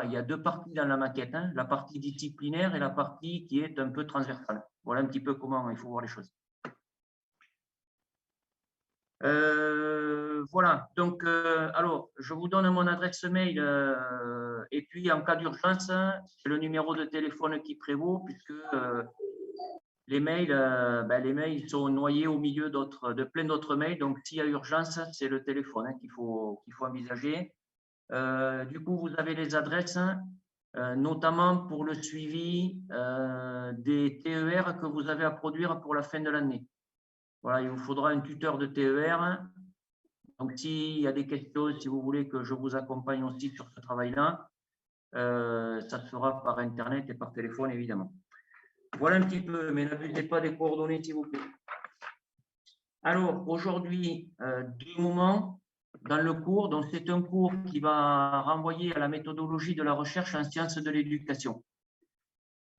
il y a deux parties dans la maquette, hein, la partie disciplinaire et la partie qui est un peu transversale. Voilà un petit peu comment il faut voir les choses. Voilà, donc, alors, je vous donne mon adresse mail et puis en cas d'urgence, c'est le numéro de téléphone qui prévaut puisque les mails sont noyés au milieu de plein d'autres mails. Donc, s'il y a urgence, c'est le téléphone qu'il faut envisager. Du coup, vous avez les adresses, notamment pour le suivi des TER que vous avez à produire pour la fin de l'année. Voilà, il vous faudra un tuteur de TER. Donc, s'il y a des questions, si vous voulez que je vous accompagne aussi sur ce travail-là, ça se fera par Internet et par téléphone, évidemment. Voilà un petit peu, mais n'abusez pas des coordonnées, s'il vous plaît. Alors, aujourd'hui, deux moments dans le cours. Donc, c'est un cours qui va renvoyer à la méthodologie de la recherche en sciences de l'éducation.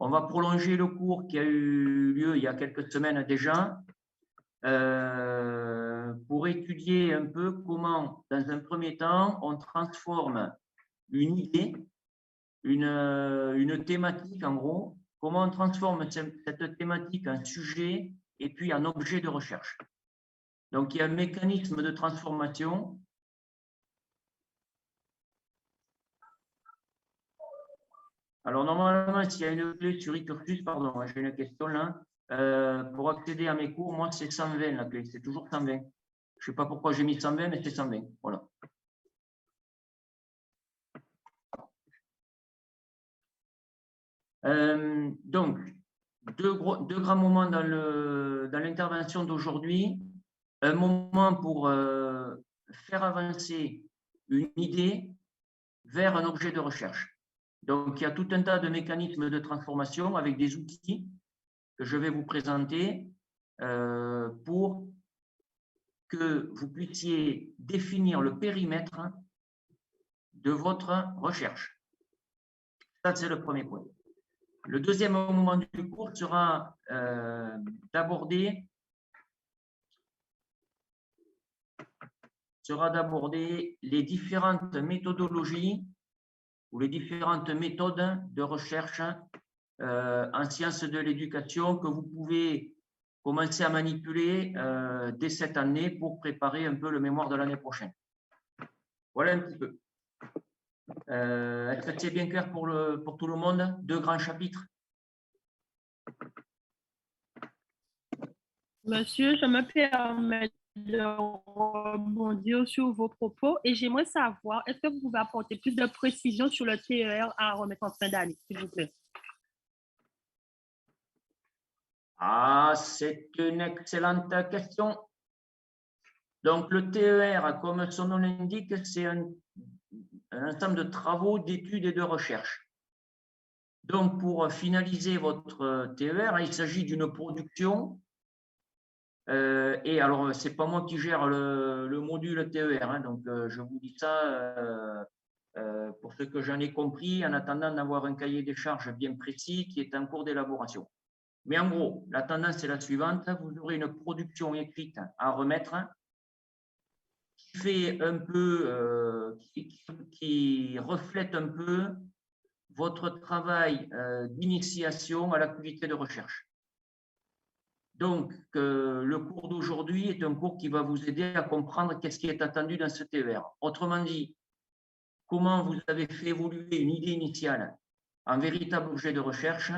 On va prolonger le cours qui a eu lieu il y a quelques semaines déjà pour étudier un peu comment, dans un premier temps, on transforme une idée, une thématique en gros, comment on transforme cette thématique en sujet et puis en objet de recherche. Donc, il y a un mécanisme de transformation. Alors, normalement, s'il y a une clé sur e-cursus, pardon, j'ai une question là. Pour accéder à mes cours, moi, c'est 120 la clé, c'est toujours 120. Je ne sais pas pourquoi j'ai mis 120, mais c'est 120. Voilà. Donc, deux grands moments dans l'intervention d'aujourd'hui. Un moment pour faire avancer une idée vers un objet de recherche. Donc, il y a tout un tas de mécanismes de transformation avec des outils que je vais vous présenter pour que vous puissiez définir le périmètre de votre recherche. Ça, c'est le premier point. Le deuxième moment du cours sera d'aborder les différentes méthodologies ou les différentes méthodes de recherche en sciences de l'éducation que vous pouvez commencer à manipuler dès cette année pour préparer un peu le mémoire de l'année prochaine. Voilà un petit peu. Est-ce que c'est bien clair pour tout le monde? Deux grands chapitres. Monsieur, je me permets de rebondir sur vos propos et j'aimerais savoir, est-ce que vous pouvez apporter plus de précision sur le TER à remettre en fin d'année, s'il vous plaît? Ah, c'est une excellente question. Donc, le TER, comme son nom l'indique, c'est un ensemble de travaux, d'études et de recherche. Donc, pour finaliser votre TER, il s'agit d'une production. Et alors, ce n'est pas moi qui gère le module TER, hein, donc je vous dis ça pour ce que j'en ai compris, en attendant d'avoir un cahier des charges bien précis qui est en cours d'élaboration. Mais en gros, la tendance est la suivante, vous aurez une production écrite à remettre qui fait un peu, qui reflète un peu votre travail d'initiation à l'activité de recherche. Donc, le cours d'aujourd'hui est un cours qui va vous aider à comprendre qu'est-ce qui est attendu dans ce TER. Autrement dit, comment vous avez fait évoluer une idée initiale en véritable objet de recherche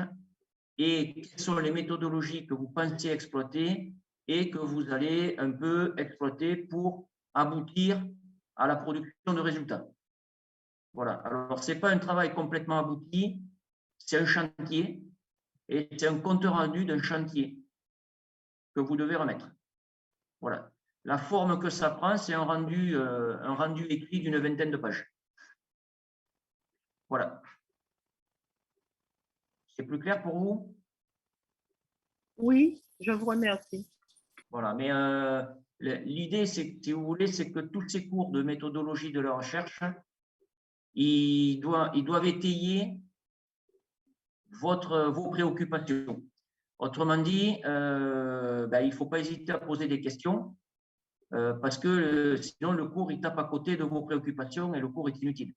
et quelles sont les méthodologies que vous pensez exploiter et que vous allez un peu exploiter pour aboutir à la production de résultats. Voilà. Alors, ce n'est pas un travail complètement abouti, c'est un chantier et c'est un compte rendu d'un chantier que vous devez remettre. Voilà. La forme que ça prend, c'est un rendu écrit d'une vingtaine de pages. Voilà. C'est plus clair pour vous? Oui, je vous remercie. Voilà, mais l'idée, si vous voulez, c'est que tous ces cours de méthodologie de la recherche, ils doivent étayer vos préoccupations. Autrement dit, il ne faut pas hésiter à poser des questions parce que sinon le cours il tape à côté de vos préoccupations et le cours est inutile.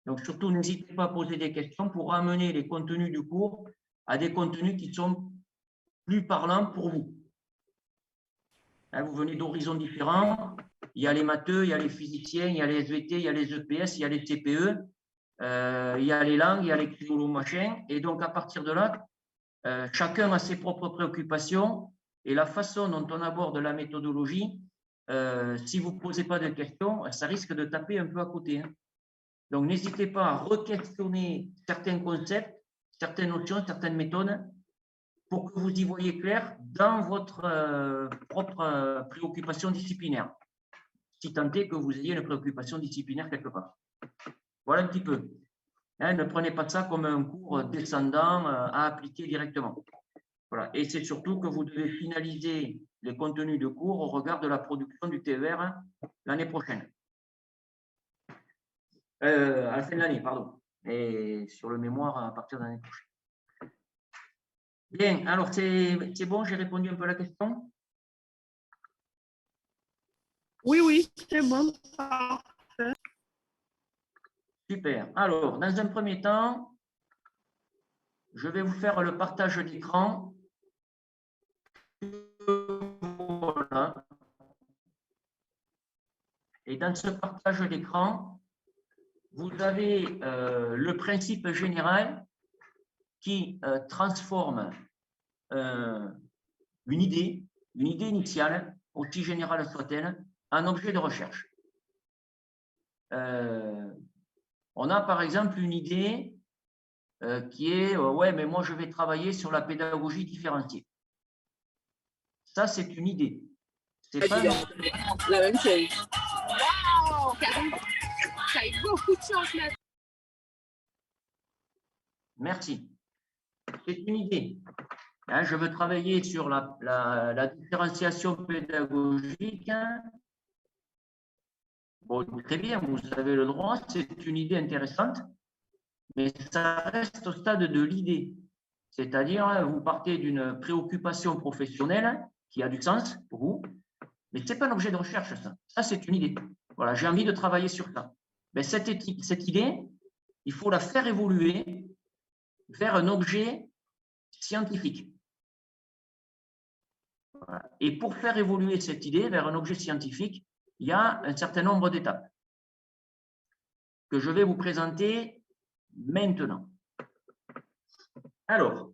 Donc, surtout, n'hésitez pas à poser des questions pour amener les contenus du cours à des contenus qui sont plus parlants pour vous. Hein, vous venez d'horizons différents. Il y a les matheux, il y a les physiciens, il y a les SVT, il y a les EPS, il y a les CPE, il y a les langues, il y a les criminologues, machin. Et donc, à partir de là, chacun a ses propres préoccupations et la façon dont on aborde la méthodologie, si vous ne posez pas de questions, ça risque de taper un peu à côté. Hein. Donc, n'hésitez pas à re-questionner certains concepts, certaines notions, certaines méthodes pour que vous y voyez clair dans votre propre préoccupation disciplinaire, si tant est que vous ayez une préoccupation disciplinaire quelque part. Voilà un petit peu. Hein, ne prenez pas ça comme un cours descendant à appliquer directement. Voilà. Et c'est surtout que vous devez finaliser les contenus de cours au regard de la production du TER l'année prochaine. À la fin de l'année, pardon. Et sur le mémoire à partir de l'année prochaine. Bien, alors c'est bon, j'ai répondu un peu à la question? Oui, oui, c'est bon. Parfait. Super. Alors, dans un premier temps, je vais vous faire le partage d'écran. Voilà. Et dans ce partage d'écran, vous avez le principe général qui transforme une idée initiale, aussi générale soit-elle, en objet de recherche. On a par exemple une idée qui est ouais, mais moi je vais travailler sur la pédagogie différenciée. Ça, c'est une idée. C'est pas la même chose. Wow! Ça a eu beaucoup de chance là. Merci. C'est une idée. Hein, je veux travailler sur la différenciation pédagogique. Bon, très bien, vous avez le droit, c'est une idée intéressante, mais ça reste au stade de l'idée. C'est-à-dire, vous partez d'une préoccupation professionnelle qui a du sens pour vous, mais ce n'est pas un objet de recherche, ça. Ça, c'est une idée. Voilà, j'ai envie de travailler sur ça. Mais cette idée, il faut la faire évoluer vers un objet scientifique. Voilà. Et pour faire évoluer cette idée vers un objet scientifique, il y a un certain nombre d'étapes que je vais vous présenter maintenant. Alors,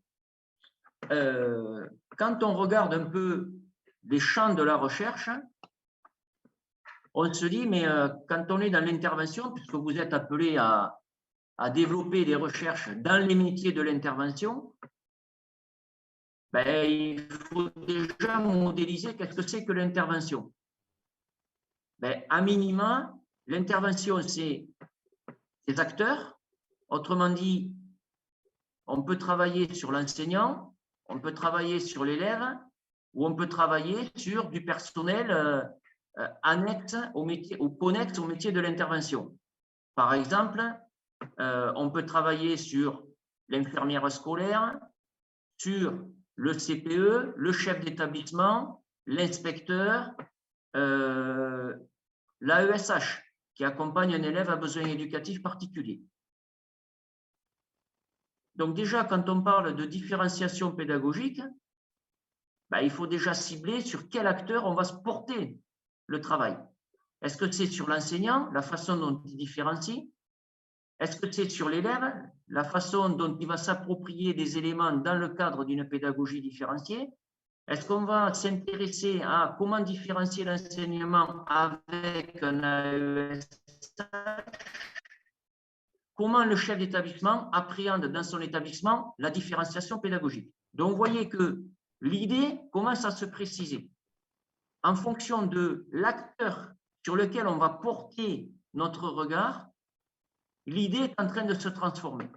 quand on regarde un peu les champs de la recherche, on se dit, mais quand on est dans l'intervention, puisque vous êtes appelé à développer des recherches dans les métiers de l'intervention, ben, il faut déjà modéliser qu'est-ce que c'est que l'intervention. Ben, à minima, l'intervention, c'est des acteurs. Autrement dit, on peut travailler sur l'enseignant, on peut travailler sur l'élève, ou on peut travailler sur du personnel annexe au métier ou connexe au métier de l'intervention. Par exemple, on peut travailler sur l'infirmière scolaire, sur le CPE, le chef d'établissement, l'inspecteur, l'AESH qui accompagne un élève à besoins éducatifs particuliers. Donc déjà, quand on parle de différenciation pédagogique, ben, il faut déjà cibler sur quel acteur on va se porter le travail. Est-ce que c'est sur l'enseignant, la façon dont il différencie? Est-ce que c'est sur l'élève, la façon dont il va s'approprier des éléments dans le cadre d'une pédagogie différenciée? Est-ce qu'on va s'intéresser à comment différencier l'enseignement avec un AESH? Comment le chef d'établissement appréhende dans son établissement la différenciation pédagogique? Donc, vous voyez que l'idée commence à se préciser. En fonction de l'acteur sur lequel on va porter notre regard, l'idée est en train de se transformer.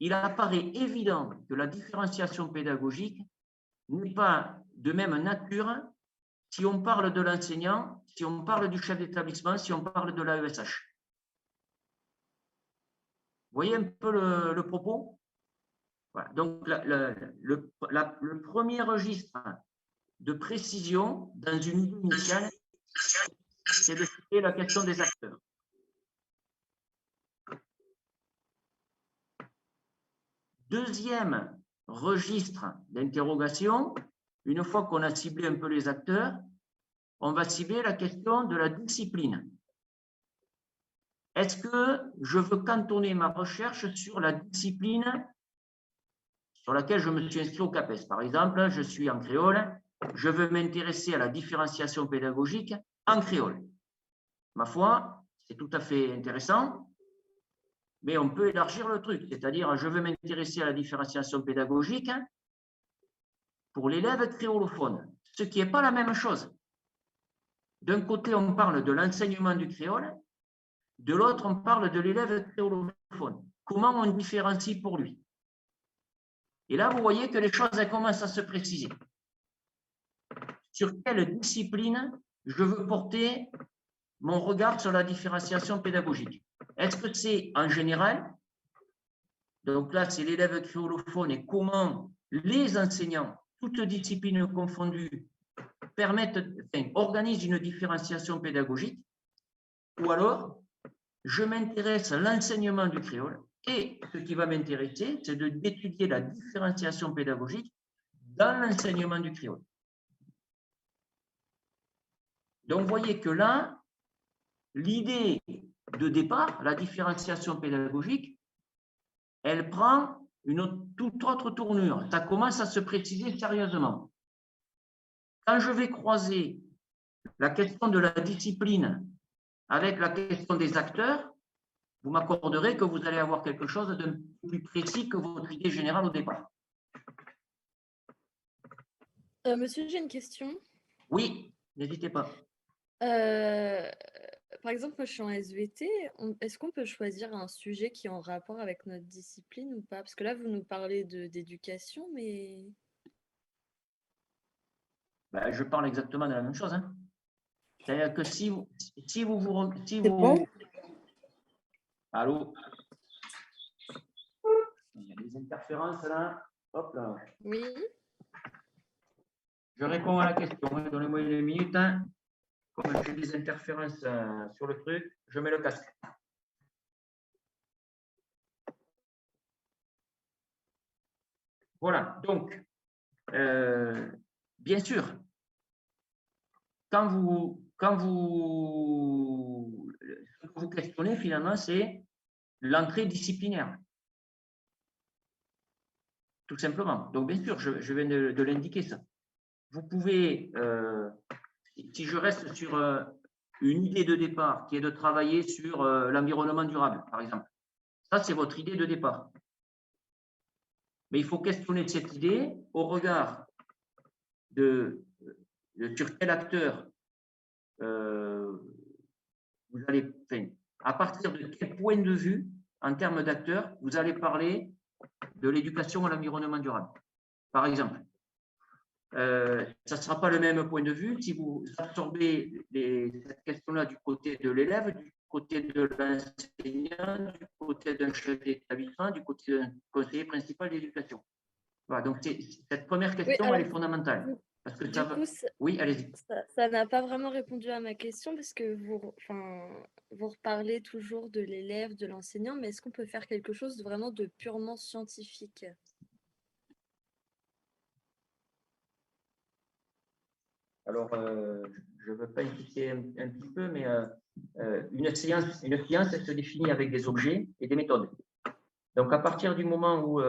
Il apparaît évident que la différenciation pédagogique n'est pas de même nature si on parle de l'enseignant, si on parle du chef d'établissement, si on parle de l'AESH. Vous voyez un peu le propos? Voilà. Donc, le premier registre de précision dans une idée initiale, c'est de citer la question des acteurs. Deuxième registre d'interrogation, une fois qu'on a ciblé un peu les acteurs, on va cibler la question de la discipline. Est-ce que je veux cantonner ma recherche sur la discipline sur laquelle je me suis inscrit au CAPES? Par exemple, je suis en créole, je veux m'intéresser à la différenciation pédagogique en créole. Ma foi, c'est tout à fait intéressant, mais on peut élargir le truc, c'est-à-dire je veux m'intéresser à la différenciation pédagogique pour l'élève créolophone, ce qui n'est pas la même chose. D'un côté, on parle de l'enseignement du créole, de l'autre, on parle de l'élève créolophone. Comment on différencie pour lui? Et là, vous voyez que les choses elles commencent à se préciser. Sur quelle discipline je veux porter mon regard sur la différenciation pédagogique? Est-ce que c'est en général? Donc là, c'est l'élève créolophone et comment les enseignants, toutes disciplines confondues, organisent une différenciation pédagogique? Ou alors, je m'intéresse à l'enseignement du créole et ce qui va m'intéresser, c'est d'étudier la différenciation pédagogique dans l'enseignement du créole. Donc, vous voyez que là, l'idée de départ, la différenciation pédagogique, elle prend une toute autre tournure. Ça commence à se préciser sérieusement. Quand je vais croiser la question de la discipline avec la question des acteurs, vous m'accorderez que vous allez avoir quelque chose de plus précis que votre idée générale au départ. Monsieur, j'ai une question. Oui, n'hésitez pas. Par exemple, moi je suis en SVT. Est-ce qu'on peut choisir un sujet qui est en rapport avec notre discipline ou pas? Parce que là, vous nous parlez d'éducation, mais... Ben, je parle exactement de la même chose. Hein. C'est-à-dire que si vous... Bon. Allô? Il y a des interférences là. Hop là. Oui. Je réponds à la question. Donnez-moi une minute. Hein. Comme j'ai des interférences sur le truc, je mets le casque. Voilà. Donc, bien sûr, quand vous questionnez, finalement, c'est l'entrée disciplinaire. Tout simplement. Donc, bien sûr, je viens de l'indiquer ça. Vous pouvez, si je reste sur une idée de départ qui est de travailler sur l'environnement durable, par exemple. Ça, c'est votre idée de départ. Mais il faut questionner cette idée au regard de sur quel acteur vous allez, à partir de quel point de vue, en termes d'acteurs, vous allez parler de l'éducation à l'environnement durable. Par exemple, ça ne sera pas le même point de vue si vous absorbez cette question-là du côté de l'élève, du côté de l'enseignant, du côté d'un chef d'établissement, du côté d'un conseiller principal d'éducation. Voilà, donc cette première question, oui, alors, elle est fondamentale. Parce que ça va... Oui, allez-y. Ça n'a pas vraiment répondu à ma question parce que vous reparlez toujours de l'élève, de l'enseignant, mais est-ce qu'on peut faire quelque chose vraiment de purement scientifique? Alors, je ne veux pas insister un petit peu, mais une science, elle se définit avec des objets et des méthodes. Donc, à partir du moment où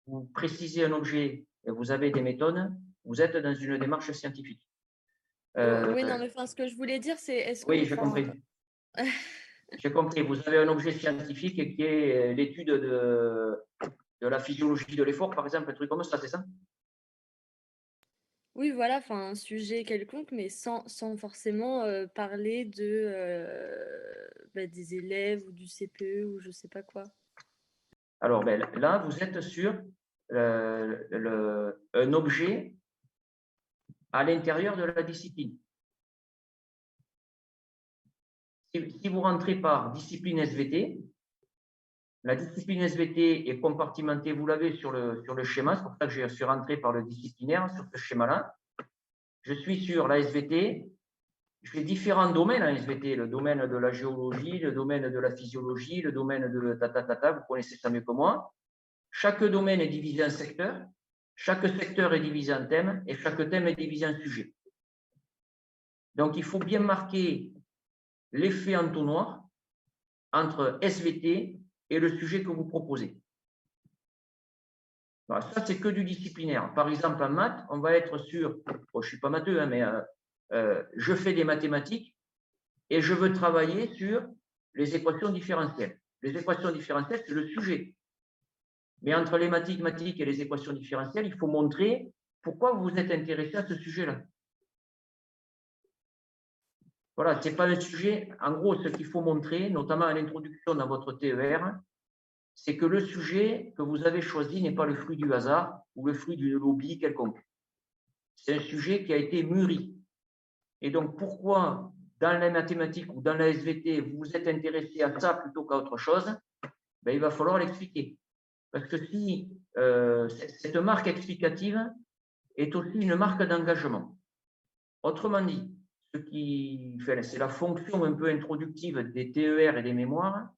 vous précisez un objet et vous avez des méthodes, vous êtes dans une démarche scientifique. Oui, non, mais ce que je voulais dire, c'est est-ce que... Oui, j'ai compris. J'ai compris. Vous avez un objet scientifique qui est l'étude de la physiologie de l'effort, par exemple, un truc comme ça, c'est ça? Oui, voilà, un sujet quelconque, mais sans forcément parler des élèves ou du CPE ou je ne sais pas quoi. Alors, là, vous êtes sur un objet à l'intérieur de la discipline. Si vous rentrez par discipline SVT, la discipline SVT est compartimentée, vous l'avez sur le schéma, c'est pour ça que je suis rentré par le disciplinaire sur ce schéma-là. Je suis sur la SVT, je fais différents domaines en SVT, le domaine de la géologie, le domaine de la physiologie, le domaine de ta, vous connaissez ça mieux que moi. Chaque domaine est divisé en secteurs, chaque secteur est divisé en thèmes et chaque thème est divisé en sujets. Donc, il faut bien marquer l'effet entonnoir entre SVT et le sujet que vous proposez. Alors, ça, c'est que du disciplinaire. Par exemple, en maths, on va être sur, bon, je ne suis pas matheux, hein, mais je fais des mathématiques et je veux travailler sur les équations différentielles. Les équations différentielles, c'est le sujet. Mais entre les mathématiques et les équations différentielles, il faut montrer pourquoi vous êtes intéressé à ce sujet-là. Voilà, ce n'est pas un sujet. En gros, ce qu'il faut montrer, notamment à l'introduction dans votre TER, c'est que le sujet que vous avez choisi n'est pas le fruit du hasard ou le fruit d'une lobby quelconque. C'est un sujet qui a été mûri. Et donc, pourquoi dans la mathématique ou dans la SVT, vous vous êtes intéressé à ça plutôt qu'à autre chose, ben, il va falloir l'expliquer. Parce que si cette marque explicative est aussi une marque d'engagement. Autrement dit, c'est la fonction un peu introductive des TER et des mémoires,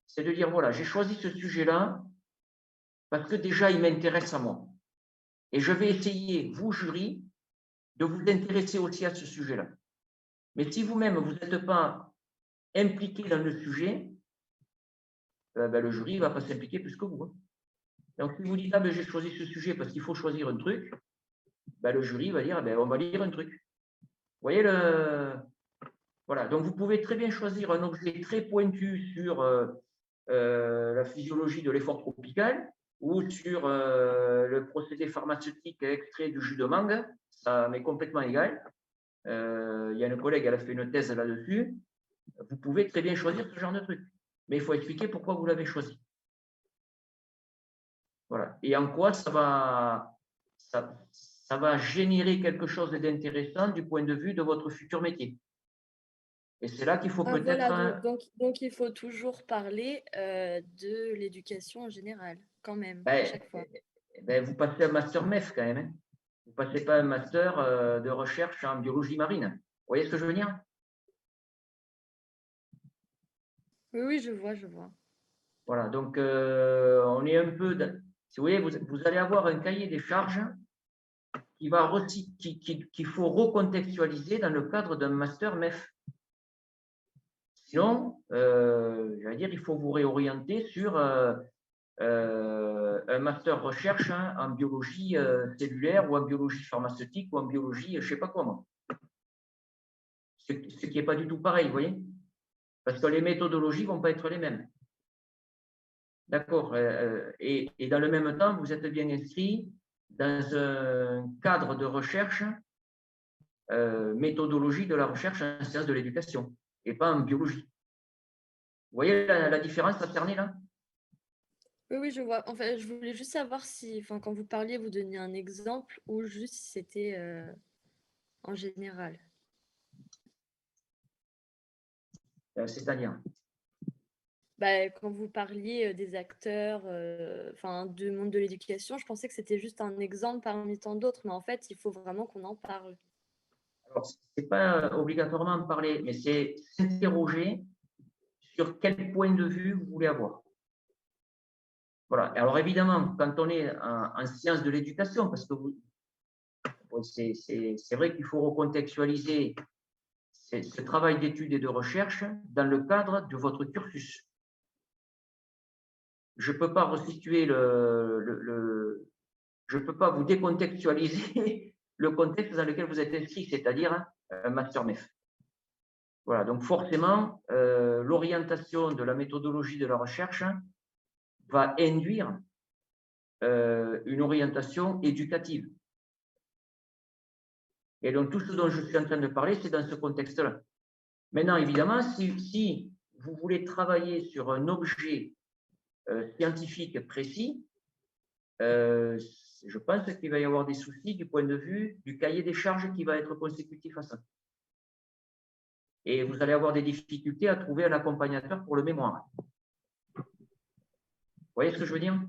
c'est de dire, voilà, j'ai choisi ce sujet-là parce que déjà, il m'intéresse à moi. Et je vais essayer, vous, jury, de vous intéresser aussi à ce sujet-là. Mais si vous-même, vous n'êtes pas impliqué dans le sujet, ben, le jury ne va pas s'impliquer plus que vous. Donc, si vous dites, ah, ben, j'ai choisi ce sujet parce qu'il faut choisir un truc, ben, le jury va dire, ben, on va lire un truc. Vous voyez le... Voilà, donc vous pouvez très bien choisir un objet très pointu sur la physiologie de l'effort tropical ou sur le procédé pharmaceutique extrait du jus de mangue, ça m'est complètement égal. Il y a une collègue, elle a fait une thèse là-dessus. Vous pouvez très bien choisir ce genre de truc, mais il faut expliquer pourquoi vous l'avez choisi. Voilà. Et en quoi ça va générer quelque chose d'intéressant du point de vue de votre futur métier. Et c'est là qu'il faut peut-être... Voilà, donc, il faut toujours parler de l'éducation en général, quand même, à chaque fois. Vous passez un master MEF quand même. Hein. Vous ne passez pas un master de recherche en biologie marine. Vous voyez ce que je veux dire? Oui, je vois. Voilà, donc on est un peu... Si vous voyez, vous allez avoir un cahier des charges qu'il faut recontextualiser dans le cadre d'un master MEF. Sinon, j'allais dire, il faut vous réorienter sur un master recherche en biologie cellulaire ou en biologie pharmaceutique ou en biologie, je ne sais pas quoi moi. Ce qui n'est pas du tout pareil, vous voyez? Parce que les méthodologies ne vont pas être les mêmes. D'accord. Et dans le même temps, vous êtes bien inscrit dans un cadre de recherche, méthodologie de la recherche en sciences de l'éducation, et pas en biologie. Vous voyez la différence à cerner là? Oui, je vois. En fait, je voulais juste savoir si, quand vous parliez, vous donniez un exemple ou juste si c'était en général. C'est-à-dire? Quand vous parliez des acteurs, du monde de l'éducation, je pensais que c'était juste un exemple parmi tant d'autres, mais en fait, il faut vraiment qu'on en parle. Alors, ce n'est pas obligatoirement en parler, mais c'est s'interroger sur quel point de vue vous voulez avoir. Voilà. Alors, évidemment, quand on est en sciences de l'éducation, parce que c'est vrai qu'il faut recontextualiser ce travail d'études et de recherche dans le cadre de votre cursus. Je ne peux pas resituer je ne peux pas vous décontextualiser le contexte dans lequel vous êtes inscrit, c'est-à-dire un master MEF. Voilà, donc forcément, l'orientation de la méthodologie de la recherche va induire une orientation éducative. Et donc, tout ce dont je suis en train de parler, c'est dans ce contexte-là. Maintenant, évidemment, si vous voulez travailler sur un objet scientifique précis, je pense qu'il va y avoir des soucis du point de vue du cahier des charges qui va être consécutif à ça. Et vous allez avoir des difficultés à trouver un accompagnateur pour le mémoire. Vous voyez ce que je veux dire?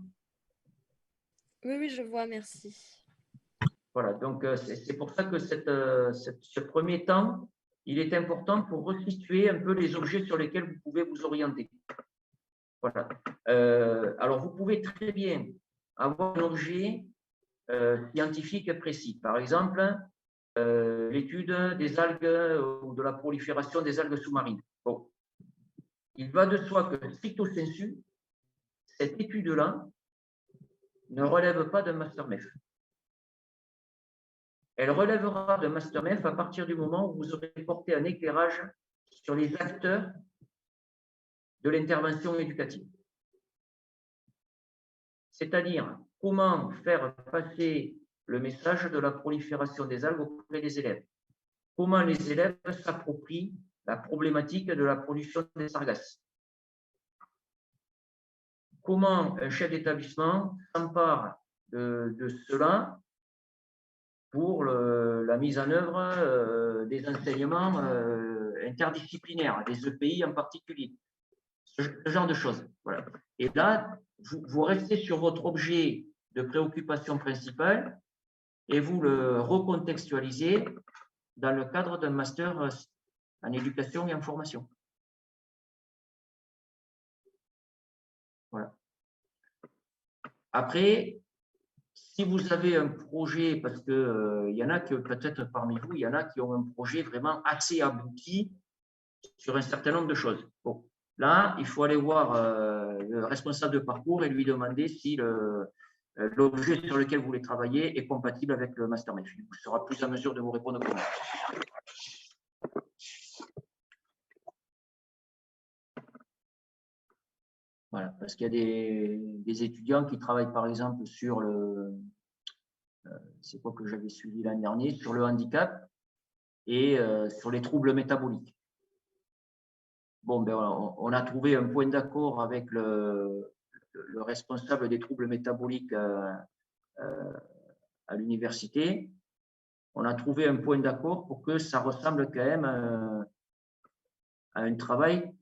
Oui, je vois, merci. Voilà, donc c'est pour ça que ce premier temps il est important pour resituer un peu les objets sur lesquels vous pouvez vous orienter. Voilà. Alors, vous pouvez très bien avoir un objet scientifique précis. Par exemple, l'étude des algues ou de la prolifération des algues sous-marines. Bon. Il va de soi que, stricto sensu, cette étude-là ne relève pas d'un master MEF. Elle relèvera d'un master MEF à partir du moment où vous aurez porté un éclairage sur les acteurs de l'intervention éducative. C'est-à-dire comment faire passer le message de la prolifération des algues auprès des élèves. Comment les élèves s'approprient la problématique de la pollution des sargasses. Comment un chef d'établissement s'empare de cela pour la mise en œuvre des enseignements interdisciplinaires, des EPI en particulier. Ce genre de choses. Voilà. Et là, vous restez sur votre objet de préoccupation principale et vous le recontextualisez dans le cadre d'un master en éducation et en formation. Voilà. Après, si vous avez un projet, parce que il y en a que peut-être parmi vous, il y en a qui ont un projet vraiment assez abouti sur un certain nombre de choses. Bon, là, il faut aller voir le responsable de parcours et lui demander si l'objet sur lequel vous voulez travailler est compatible avec le Master MEF. Il sera plus à mesure de vous répondre comment. Voilà, parce qu'il y a des étudiants qui travaillent par exemple sur c'est quoi que j'avais suivi l'année dernière, sur le handicap et sur les troubles métaboliques. Bon, ben, on a trouvé un point d'accord avec le responsable des troubles métaboliques à l'université. On a trouvé un point d'accord pour que ça ressemble quand même à un travail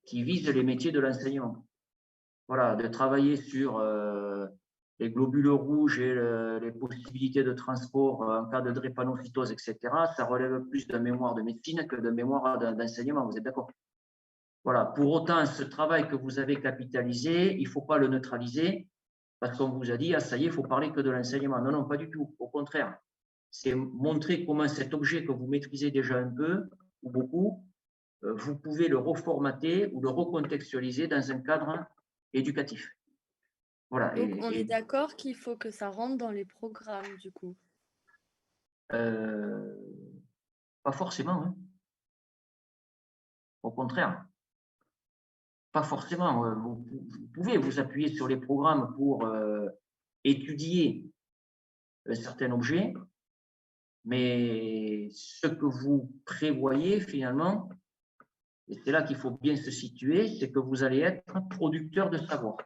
qui vise les métiers de l'enseignement. Voilà, de travailler sur les globules rouges et les possibilités de transport en cas de drépanocytose, etc. Ça relève plus d'un mémoire de médecine que d'un mémoire d'enseignement, vous êtes d'accord? Voilà. Pour autant, ce travail que vous avez capitalisé, il ne faut pas le neutraliser parce qu'on vous a dit, ah ça y est, il faut parler que de l'enseignement. Non, non, pas du tout. Au contraire, c'est montrer comment cet objet que vous maîtrisez déjà un peu ou beaucoup, vous pouvez le reformater ou le recontextualiser dans un cadre éducatif. Voilà. Donc, on est d'accord qu'il faut que ça rentre dans les programmes, du coup. Pas forcément. Hein. Au contraire. Pas forcément. Vous pouvez vous appuyer sur les programmes pour étudier un certain objet, mais ce que vous prévoyez finalement, et c'est là qu'il faut bien se situer, c'est que vous allez être producteur de savoir.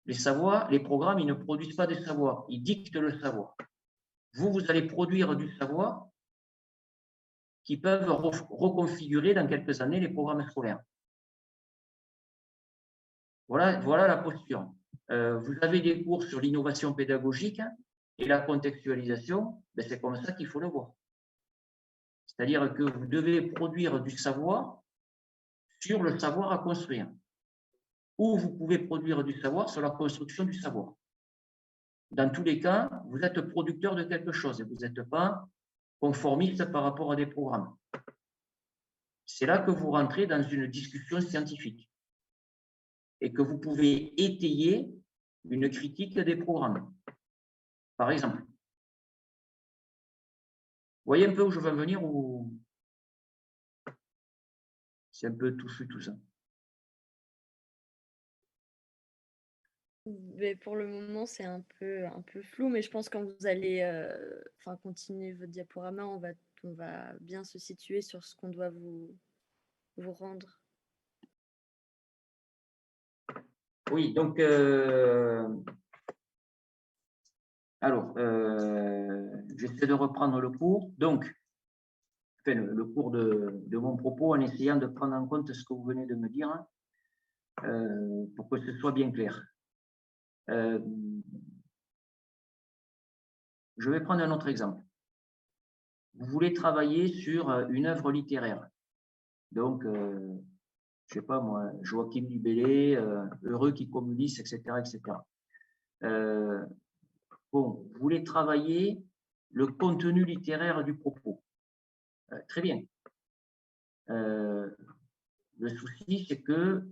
Les savoirs, les programmes, ils ne produisent pas de savoir, ils dictent le savoir. Vous allez produire du savoir qui peuvent reconfigurer dans quelques années les programmes scolaires. Voilà la posture. Vous avez des cours sur l'innovation pédagogique et la contextualisation, ben c'est comme ça qu'il faut le voir. C'est-à-dire que vous devez produire du savoir sur le savoir à construire. Ou vous pouvez produire du savoir sur la construction du savoir. Dans tous les cas, vous êtes producteur de quelque chose et vous n'êtes pas conformiste par rapport à des programmes. C'est là que vous rentrez dans une discussion scientifique et que vous pouvez étayer une critique des programmes. Par exemple. Vous voyez un peu où je veux en venir ou c'est un peu touffu tout ça? Mais pour le moment, c'est un peu flou, mais je pense que quand vous allez continuer votre diaporama, on va bien se situer sur ce qu'on doit vous rendre. Oui, donc alors, j'essaie de reprendre le cours. Donc, enfin, le cours de mon propos en essayant de prendre en compte ce que vous venez de me dire pour que ce soit bien clair. Je vais prendre un autre exemple. vous voulez travailler sur une œuvre littéraire. Donc, je ne sais pas moi, Joachim du Bellay, Heureux qui communiste, etc. etc. Bon, vous voulez travailler le contenu littéraire du propos. Très bien. Le souci, c'est que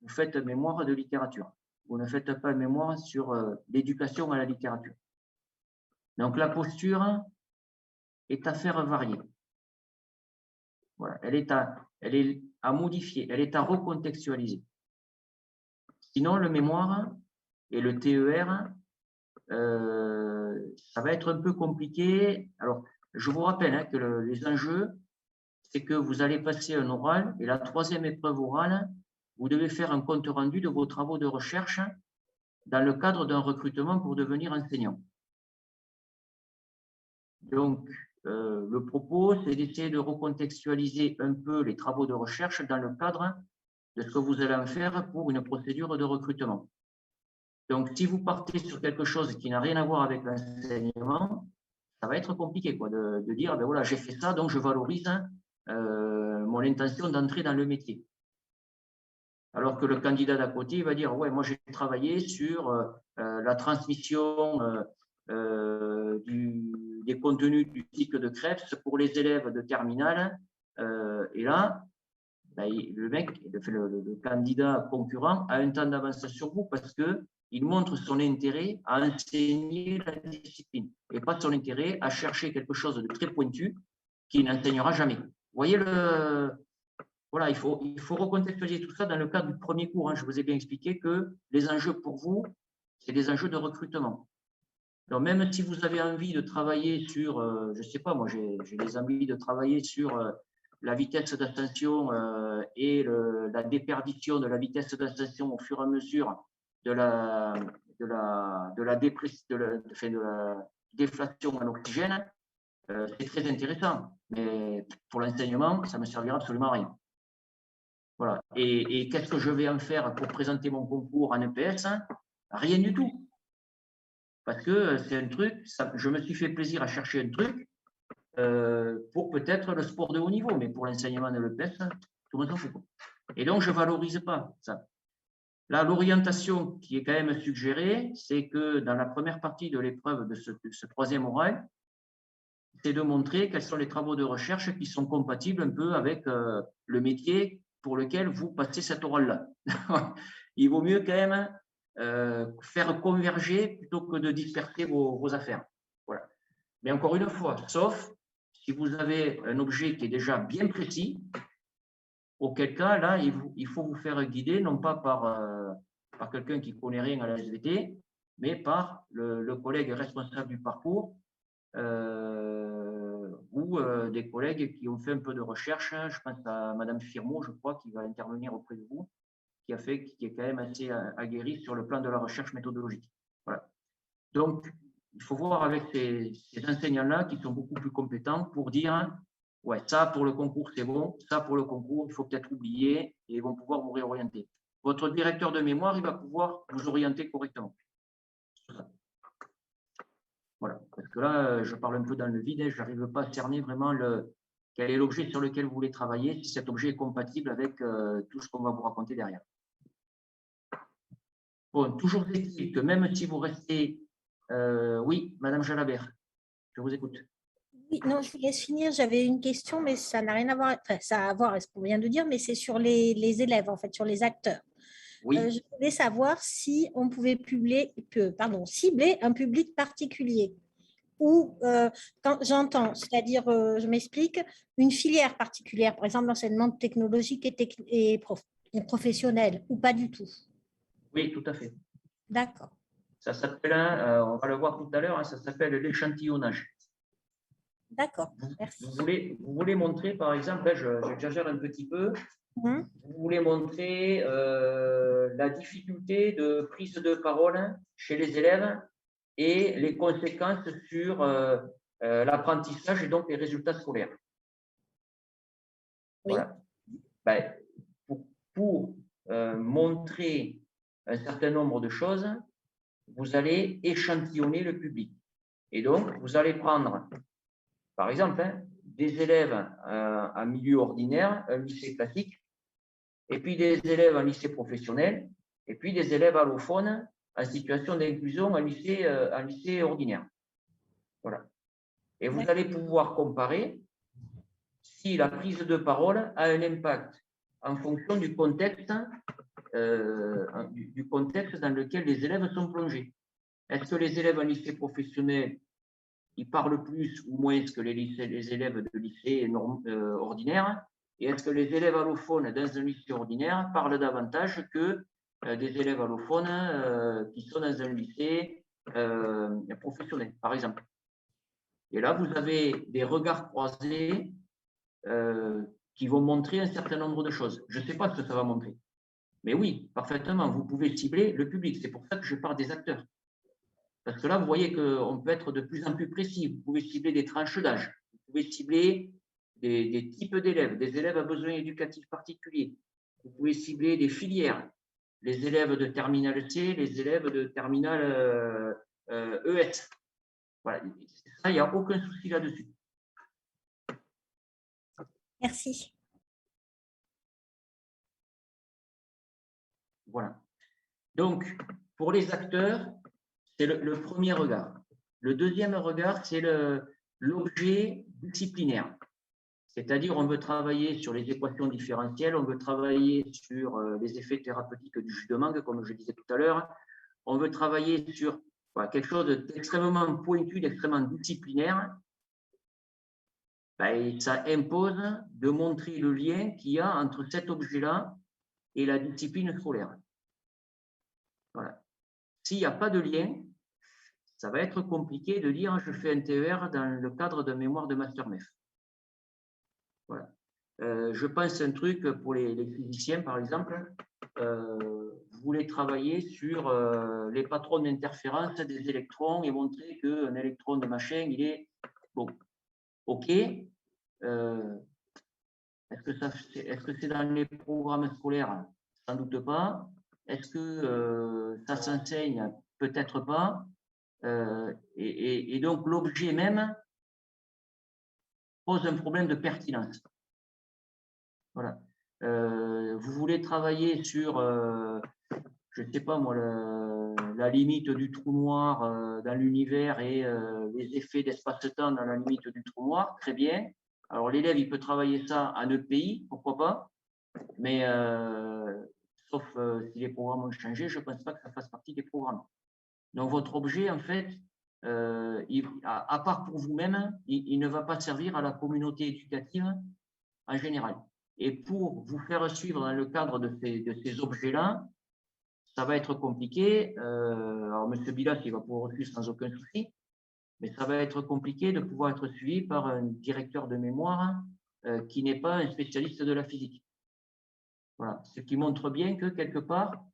vous faites un mémoire de littérature. Vous ne faites pas un mémoire sur l'éducation à la littérature. Donc, la posture est à faire varier. Voilà, elle est à modifier, elle est à recontextualiser. Sinon, le mémoire et le TER, ça va être un peu compliqué. Alors, je vous rappelle hein, que les enjeux, c'est que vous allez passer un oral et la troisième épreuve orale, vous devez faire un compte rendu de vos travaux de recherche dans le cadre d'un recrutement pour devenir enseignant. Donc, le propos, c'est d'essayer de recontextualiser un peu les travaux de recherche dans le cadre de ce que vous allez en faire pour une procédure de recrutement. Donc, si vous partez sur quelque chose qui n'a rien à voir avec l'enseignement, ça va être compliqué quoi, de dire, ben voilà, j'ai fait ça, donc je valorise mon intention d'entrer dans le métier. Alors que le candidat d'à côté va dire, ouais, moi j'ai travaillé sur la transmission des contenus du cycle de Krebs pour les élèves de terminale. Et là, ben, le candidat concurrent a un temps d'avance sur vous parce qu'il montre son intérêt à enseigner la discipline et pas son intérêt à chercher quelque chose de très pointu qu'il n'enseignera jamais. Vous voyez voilà, il faut recontextualiser tout ça dans le cadre du premier cours. Hein. Je vous ai bien expliqué que les enjeux pour vous, c'est des enjeux de recrutement. Donc, même si vous avez envie de travailler sur, je ne sais pas, moi j'ai des envies de travailler sur la vitesse d'ascension et la déperdition de la vitesse d'ascension au fur et à mesure de la déflation en oxygène, c'est très intéressant. Mais pour l'enseignement, ça ne me servira absolument à rien. Voilà. Et qu'est-ce que je vais en faire pour présenter mon concours en EPS? Rien du tout. Parce que c'est un truc, je me suis fait plaisir à chercher un truc pour peut-être le sport de haut niveau, mais pour l'enseignement de l'EPS, tout le monde s'en fout. Et donc, je ne valorise pas ça. Là, l'orientation qui est quand même suggérée, c'est que dans la première partie de l'épreuve de ce troisième oral, c'est de montrer quels sont les travaux de recherche qui sont compatibles un peu avec le métier pour lequel vous passez cet oral-là. Il vaut mieux quand même faire converger plutôt que de disperser vos affaires. Voilà. Mais encore une fois, sauf si vous avez un objet qui est déjà bien précis, auquel cas, là, il faut vous faire guider, non pas par quelqu'un qui ne connaît rien à la SVT, mais par le collègue responsable du parcours ou des collègues qui ont fait un peu de recherche. Je pense à Madame Firmeau, je crois, qui va intervenir auprès de vous, qui est quand même assez aguerri sur le plan de la recherche méthodologique. Voilà. Donc, il faut voir avec ces enseignants-là qui sont beaucoup plus compétents pour dire ouais, ça pour le concours c'est bon, ça pour le concours il faut peut-être oublier et ils vont pouvoir vous réorienter. Votre directeur de mémoire, il va pouvoir vous orienter correctement. Voilà, parce que là, je parle un peu dans le vide et je n'arrive pas à cerner vraiment quel est l'objet sur lequel vous voulez travailler, si cet objet est compatible avec tout ce qu'on va vous raconter derrière. Bon, toujours est-il que même si vous restez... oui, Madame Jalabert, je vous écoute. Oui, non, je vous laisse finir. J'avais une question, mais ça n'a rien à voir. Enfin, ça a à voir avec ce qu'on vient de dire, mais c'est sur les élèves, en fait, sur les acteurs. Oui. Je voulais savoir si on pouvait cibler un public particulier. Ou, quand j'entends, c'est-à-dire, je m'explique, une filière particulière, par exemple l'enseignement technologique et professionnel, ou pas du tout. Oui, tout à fait. D'accord. Ça s'appelle, on va le voir tout à l'heure, hein, ça s'appelle l'échantillonnage. D'accord, merci. Vous voulez montrer, par exemple, j'exagère un petit peu, vous voulez montrer la difficulté de prise de parole chez les élèves et les conséquences sur l'apprentissage et donc les résultats scolaires. Oui. Voilà. Ben, pour montrer un certain nombre de choses, vous allez échantillonner le public. Et donc, vous allez prendre par exemple, hein, des élèves en milieu ordinaire, un lycée classique, et puis des élèves en lycée professionnel, et puis des élèves allophones en situation d'inclusion en lycée ordinaire. Voilà. Et vous allez pouvoir comparer si la prise de parole a un impact en fonction du contexte dans lequel les élèves sont plongés. Est-ce que les élèves en lycée professionnel, ils parlent plus ou moins que les élèves de lycée ordinaire? Et est-ce que les élèves allophones dans un lycée ordinaire parlent davantage que des élèves allophones qui sont dans un lycée professionnel, par exemple? Et là, vous avez des regards croisés qui vont montrer un certain nombre de choses. Je ne sais pas ce que ça va montrer. Mais oui, parfaitement, vous pouvez cibler le public. C'est pour ça que je parle des acteurs. Parce que là, vous voyez qu'on peut être de plus en plus précis. Vous pouvez cibler des tranches d'âge. Vous pouvez cibler des types d'élèves, des élèves à besoins éducatifs particuliers. Vous pouvez cibler des filières, les élèves de terminale C, les élèves de terminale ES. Voilà, ça, il n'y a aucun souci là-dessus. Merci. Voilà. Donc, pour les acteurs, c'est le premier regard. Le deuxième regard, c'est l'objet disciplinaire. C'est-à-dire, on veut travailler sur les équations différentielles, on veut travailler sur les effets thérapeutiques du jus de mangue, comme je disais tout à l'heure. On veut travailler sur quelque chose d'extrêmement pointu, d'extrêmement disciplinaire. Ben, ça impose de montrer le lien qu'il y a entre cet objet-là et la discipline scolaire. Voilà. S'il n'y a pas de lien, ça va être compliqué de dire je fais un TER dans le cadre d'un mémoire de Master MEF. Voilà. Je pense un truc pour les physiciens, par exemple. Vous voulez travailler sur les patrons d'interférence des électrons et montrer qu'un électron de machin, il est bon. OK. Est-ce que c'est dans les programmes scolaires? Sans doute pas. Est-ce que ça s'enseigne? Peut-être pas. Et donc, l'objet même pose un problème de pertinence. Voilà. Vous voulez travailler sur, je ne sais pas moi, la limite du trou noir dans l'univers et les effets d'espace-temps dans la limite du trou noir, très bien. Alors, l'élève, il peut travailler ça en EPI, pourquoi pas, mais sauf si les programmes ont changé, je ne pense pas que ça fasse partie des programmes. Donc, votre objet, en fait, à part pour vous-même, il ne va pas servir à la communauté éducative en général. Et pour vous faire suivre dans le cadre de ces objets-là, ça va être compliqué. Alors, M. Bilas, il va pouvoir suivre sans aucun souci, mais ça va être compliqué de pouvoir être suivi par un directeur de mémoire qui n'est pas un spécialiste de la physique. Voilà. Ce qui montre bien que, quelque part,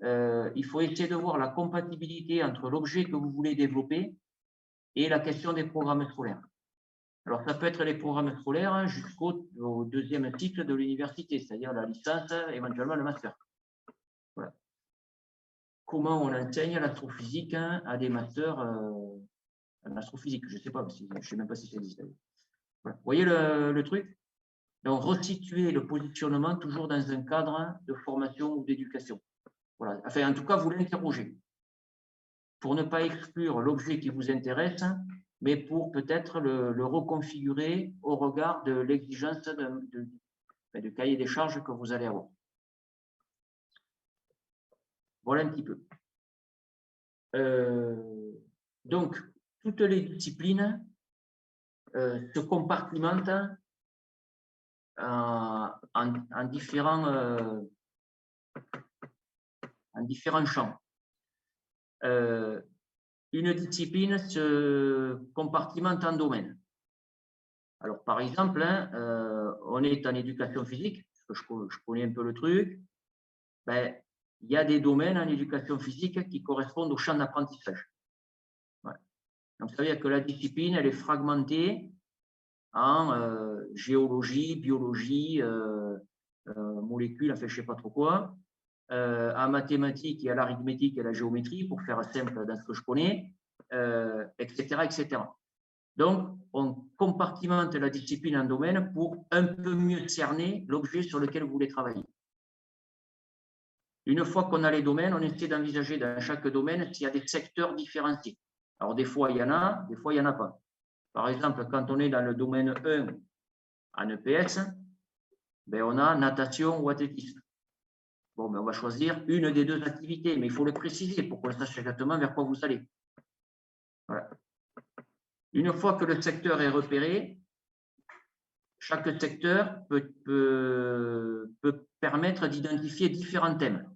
il faut essayer de voir la compatibilité entre l'objet que vous voulez développer et la question des programmes scolaires. Alors, ça peut être les programmes scolaires jusqu'au deuxième cycle de l'université, c'est-à-dire la licence, éventuellement le master. Voilà. Comment on enseigne l'astrophysique à des masters en astrophysique? Je ne sais pas, je ne sais même pas si ça existe. Voilà. Vous voyez le truc? Donc, resituer le positionnement toujours dans un cadre de formation ou d'éducation. Voilà. Enfin, en tout cas, vous l'interrogez pour ne pas exclure l'objet qui vous intéresse, mais pour peut-être le reconfigurer au regard de l'exigence du cahier des charges que vous allez avoir. Voilà un petit peu. Donc, toutes les disciplines se compartimentent en différents champs. Une discipline se compartimente en domaines. Alors, par exemple, on est en éducation physique, parce que je connais un peu le truc. Ben, il y a des domaines en éducation physique qui correspondent au champ d'apprentissage. Voilà. Donc, ça veut dire que la discipline, elle est fragmentée en géologie, biologie, molécules, enfin, je ne sais pas trop quoi, en mathématiques et à l'arithmétique et à la géométrie, pour faire simple dans ce que je connais, etc., etc. Donc, on compartimente la discipline en domaine pour un peu mieux cerner l'objet sur lequel vous voulez travailler. Une fois qu'on a les domaines, on essaie d'envisager dans chaque domaine s'il y a des secteurs différenciés. Alors, des fois, il y en a, des fois, il n'y en a pas. Par exemple, quand on est dans le domaine 1 en EPS, ben, on a natation ou athlétisme. Bon, ben, on va choisir une des deux activités, mais il faut le préciser pour qu'on sache exactement vers quoi vous allez. Voilà. Une fois que le secteur est repéré, chaque secteur peut permettre d'identifier différents thèmes.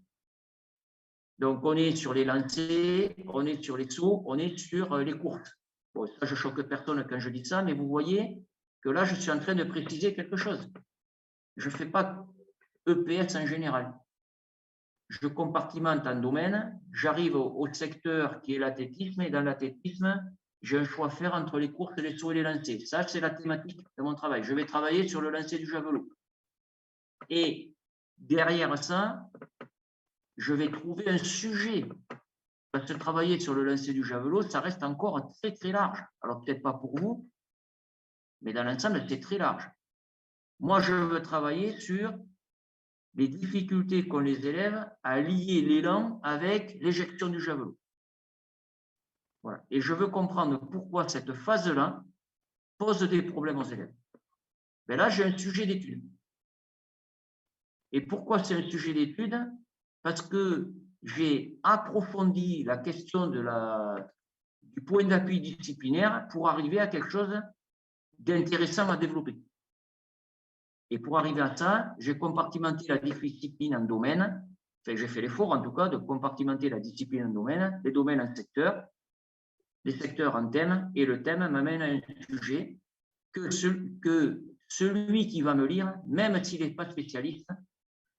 Donc, on est sur les lancers, on est sur les sauts, on est sur les courses. Bon, ça, je choque personne quand je dis ça, mais vous voyez que là, je suis en train de préciser quelque chose. Je ne fais pas EPS en général. Je compartimente en domaine, j'arrive au secteur qui est l'athlétisme, et dans l'athlétisme, j'ai un choix à faire entre les courses, les sauts et les lancers. Ça, c'est la thématique de mon travail. Je vais travailler sur le lancer du javelot. Et derrière ça, je vais trouver un sujet. Parce que travailler sur le lancer du javelot, ça reste encore très, très large. Alors, peut-être pas pour vous, mais dans l'ensemble, c'est très large. Moi, je veux travailler sur les difficultés qu'ont les élèves à lier l'élan avec l'éjection du javelot. Voilà. Et je veux comprendre pourquoi cette phase-là pose des problèmes aux élèves. Ben là, j'ai un sujet d'étude. Et pourquoi c'est un sujet d'étude? Parce que j'ai approfondi la question du point d'appui disciplinaire pour arriver à quelque chose d'intéressant à développer. Et pour arriver à ça, j'ai compartimenté la discipline en domaines. Enfin, j'ai fait l'effort, en tout cas, de compartimenter la discipline en domaines, les domaines en secteurs, les secteurs en thèmes, et le thème m'amène à un sujet que celui qui va me lire, même s'il n'est pas spécialiste,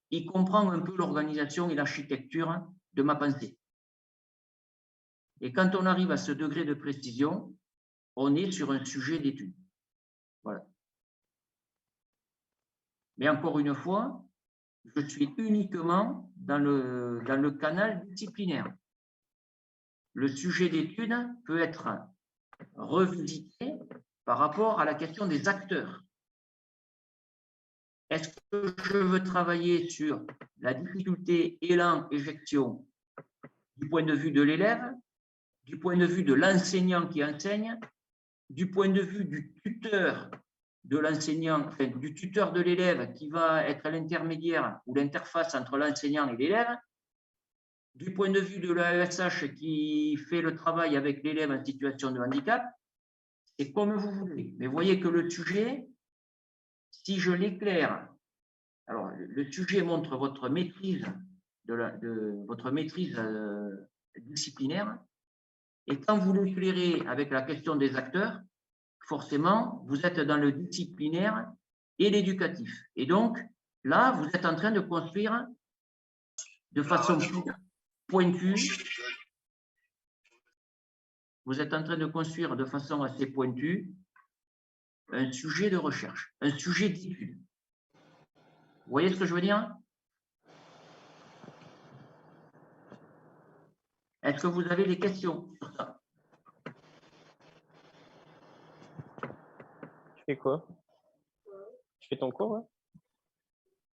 il comprend un peu l'organisation et l'architecture de ma pensée. Et quand on arrive à ce degré de précision, on est sur un sujet d'étude. Voilà. Mais encore une fois, je suis uniquement dans le canal disciplinaire. Le sujet d'étude peut être revisité par rapport à la question des acteurs. Est-ce que je veux travailler sur la difficulté élan-éjection du point de vue de l'élève, du point de vue de l'enseignant qui enseigne, du point de vue du tuteur de l'enseignant, enfin, du tuteur de l'élève qui va être l'intermédiaire ou l'interface entre l'enseignant et l'élève, du point de vue de l'AESH qui fait le travail avec l'élève en situation de handicap, c'est comme vous voulez. Mais voyez que le sujet, si je l'éclaire, alors le sujet montre votre maîtrise votre maîtrise disciplinaire, et quand vous l'éclairez avec la question des acteurs, forcément, vous êtes dans le disciplinaire et l'éducatif. Et donc, là, vous êtes en train de construire de façon pointue, vous êtes en train de construire de façon assez pointue un sujet de recherche, un sujet d'étude. Vous voyez ce que je veux dire? Est-ce que vous avez des questions sur ça? Tu fais quoi? Tu fais ton cours, ouais?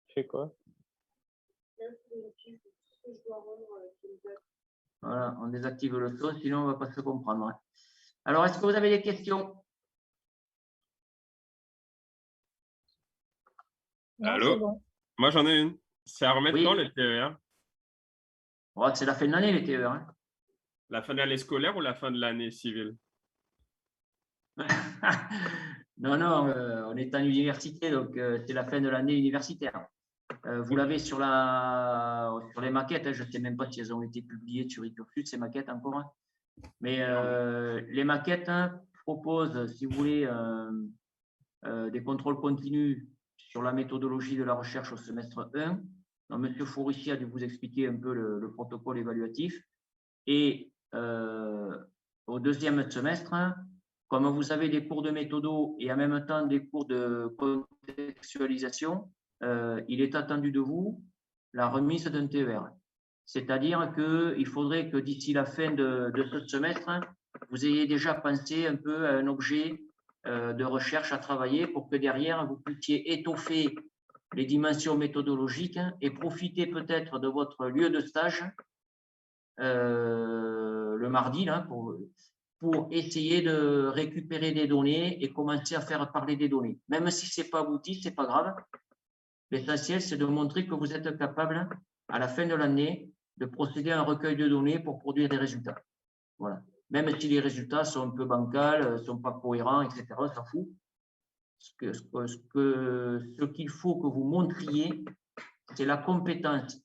Tu fais quoi? Voilà, on désactive le son, sinon on ne va pas se comprendre. Alors, est-ce que vous avez des questions? Allô? Bon. Moi, j'en ai une. C'est à remettre quand, les TER? Oh, c'est la fin de l'année, les TER. Hein. La fin de l'année scolaire ou la fin de l'année civile? Non, on est en université, donc c'est la fin de l'année universitaire. Vous l'avez sur les maquettes, hein, je ne sais même pas si elles ont été publiées sur Icursus, ces maquettes encore. Hein. Mais les maquettes proposent, si vous voulez, des contrôles continus sur la méthodologie de la recherche au semestre 1. Donc, M. Fourissier a dû vous expliquer un peu le protocole évaluatif. Et au deuxième semestre, comme vous avez des cours de méthodo et en même temps des cours de contextualisation, il est attendu de vous la remise d'un TER. C'est-à-dire qu'il faudrait que d'ici la fin de ce semestre, vous ayez déjà pensé un peu à un objet de recherche à travailler pour que derrière, vous puissiez étoffer les dimensions méthodologiques et profiter peut-être de votre lieu de stage le mardi là, pour essayer de récupérer des données et commencer à faire parler des données. Même si ce n'est pas abouti, ce n'est pas grave. L'essentiel, c'est de montrer que vous êtes capable, à la fin de l'année, de procéder à un recueil de données pour produire des résultats. Voilà. Même si les résultats sont un peu bancals, ne sont pas cohérents, etc., on s'en fout. Ce qu'il faut que vous montriez, c'est la compétence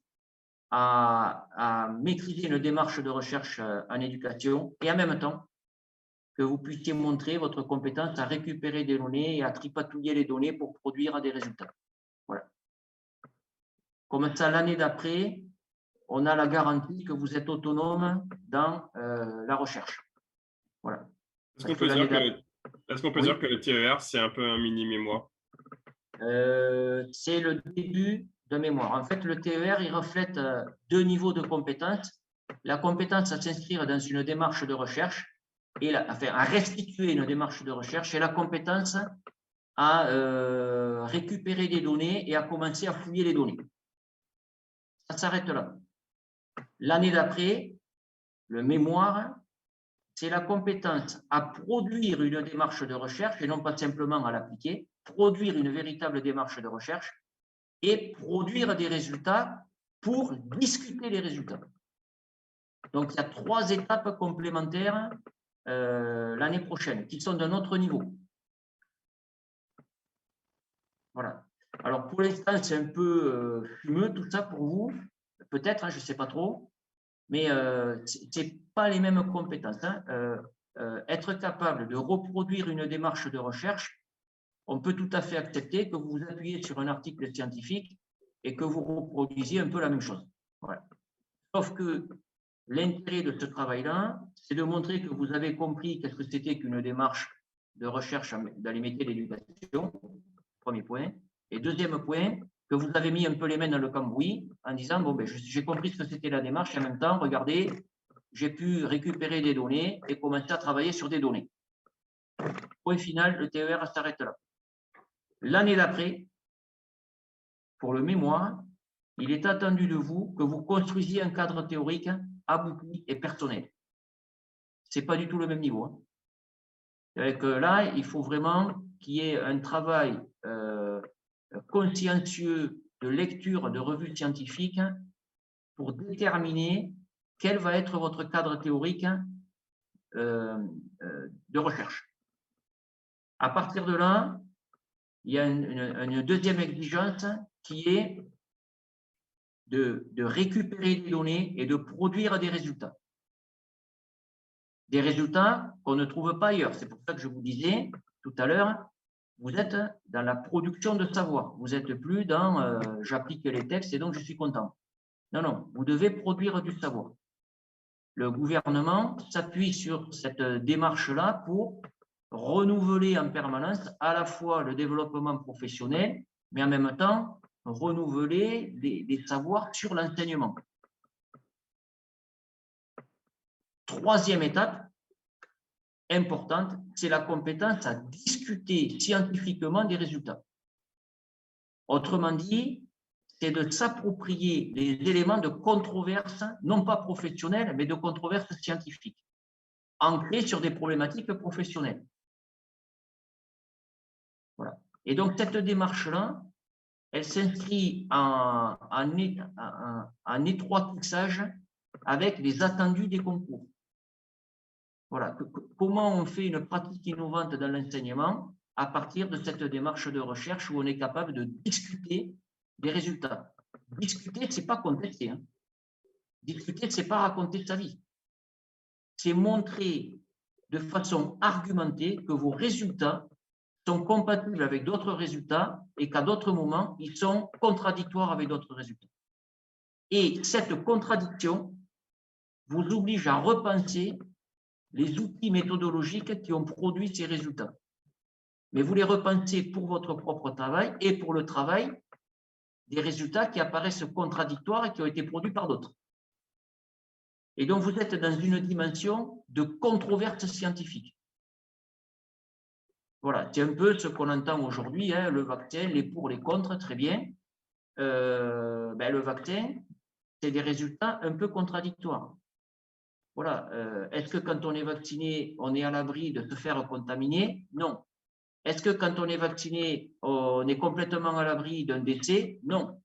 à maîtriser une démarche de recherche en éducation et en même temps que vous puissiez montrer votre compétence à récupérer des données et à tripatouiller les données pour produire des résultats. Voilà. Comme ça, l'année d'après, on a la garantie que vous êtes autonome dans la recherche. Voilà. Est-ce qu'on peut dire que le TER, c'est un peu un mini-mémoire? C'est le début de mémoire. En fait, le TER, il reflète deux niveaux de compétences. La compétence à s'inscrire dans une démarche de recherche, à restituer une démarche de recherche, et la compétence à récupérer des données et à commencer à fouiller les données. Ça s'arrête là. L'année d'après, le mémoire, c'est la compétence à produire une démarche de recherche et non pas simplement à l'appliquer, produire une véritable démarche de recherche et produire des résultats pour discuter les résultats. Donc, il y a 3 étapes complémentaires l'année prochaine qui sont d'un autre niveau. Voilà. Alors, pour l'instant, c'est un peu fumeux tout ça pour vous. Peut-être, hein, je ne sais pas trop. Mais ce n'est pas les mêmes compétences. Hein. Être capable de reproduire une démarche de recherche, on peut tout à fait accepter que vous vous appuyez sur un article scientifique et que vous reproduisiez un peu la même chose. Voilà. Sauf que l'intérêt de ce travail-là, c'est de montrer que vous avez compris qu'est-ce que c'était qu'une démarche de recherche dans les métiers d'éducation, premier point. Et deuxième point, que vous avez mis un peu les mains dans le cambouis en disant, bon, ben, j'ai compris ce que c'était la démarche et en même temps, regardez, j'ai pu récupérer des données et commencer à travailler sur des données. Point final, le TER s'arrête là. L'année d'après, pour le mémoire, il est attendu de vous que vous construisiez un cadre théorique abouti et personnel. Ce n'est pas du tout le même niveau. Hein. Avec, là, il faut vraiment qu'il y ait un travail consciencieux de lecture de revues scientifiques pour déterminer quel va être votre cadre théorique de recherche. À partir de là, il y a une deuxième exigence qui est de récupérer des données et de produire des résultats. Des résultats qu'on ne trouve pas ailleurs. C'est pour ça que je vous disais tout à l'heure, vous êtes dans la production de savoir. Vous n'êtes plus dans j'applique les textes et donc je suis content. Non, non, vous devez produire du savoir. Le gouvernement s'appuie sur cette démarche-là pour renouveler en permanence à la fois le développement professionnel, mais en même temps renouveler les savoirs sur l'enseignement. Troisième étape importante, c'est la compétence à discuter scientifiquement des résultats. Autrement dit, c'est de s'approprier les éléments de controverse, non pas professionnelle, mais de controverse scientifique, ancrés sur des problématiques professionnelles. Voilà. Et donc, cette démarche-là, elle s'inscrit en étroit tissage avec les attendus des concours. Voilà. Comment on fait une pratique innovante dans l'enseignement à partir de cette démarche de recherche où on est capable de discuter des résultats. Discuter, ce n'est pas contester. Hein. Discuter, ce n'est pas raconter sa vie. C'est montrer de façon argumentée que vos résultats sont compatibles avec d'autres résultats et qu'à d'autres moments, ils sont contradictoires avec d'autres résultats. Et cette contradiction vous oblige à repenser les outils méthodologiques qui ont produit ces résultats. Mais vous les repensez pour votre propre travail et pour le travail des résultats qui apparaissent contradictoires et qui ont été produits par d'autres. Et donc, vous êtes dans une dimension de controverse scientifique. Voilà, c'est un peu ce qu'on entend aujourd'hui, hein, le vaccin, les pour, les contre, très bien. Le vaccin, c'est des résultats un peu contradictoires. Voilà, est-ce que quand on est vacciné, on est à l'abri de se faire contaminer? Non. Est-ce que quand on est vacciné, on est complètement à l'abri d'un décès? Non.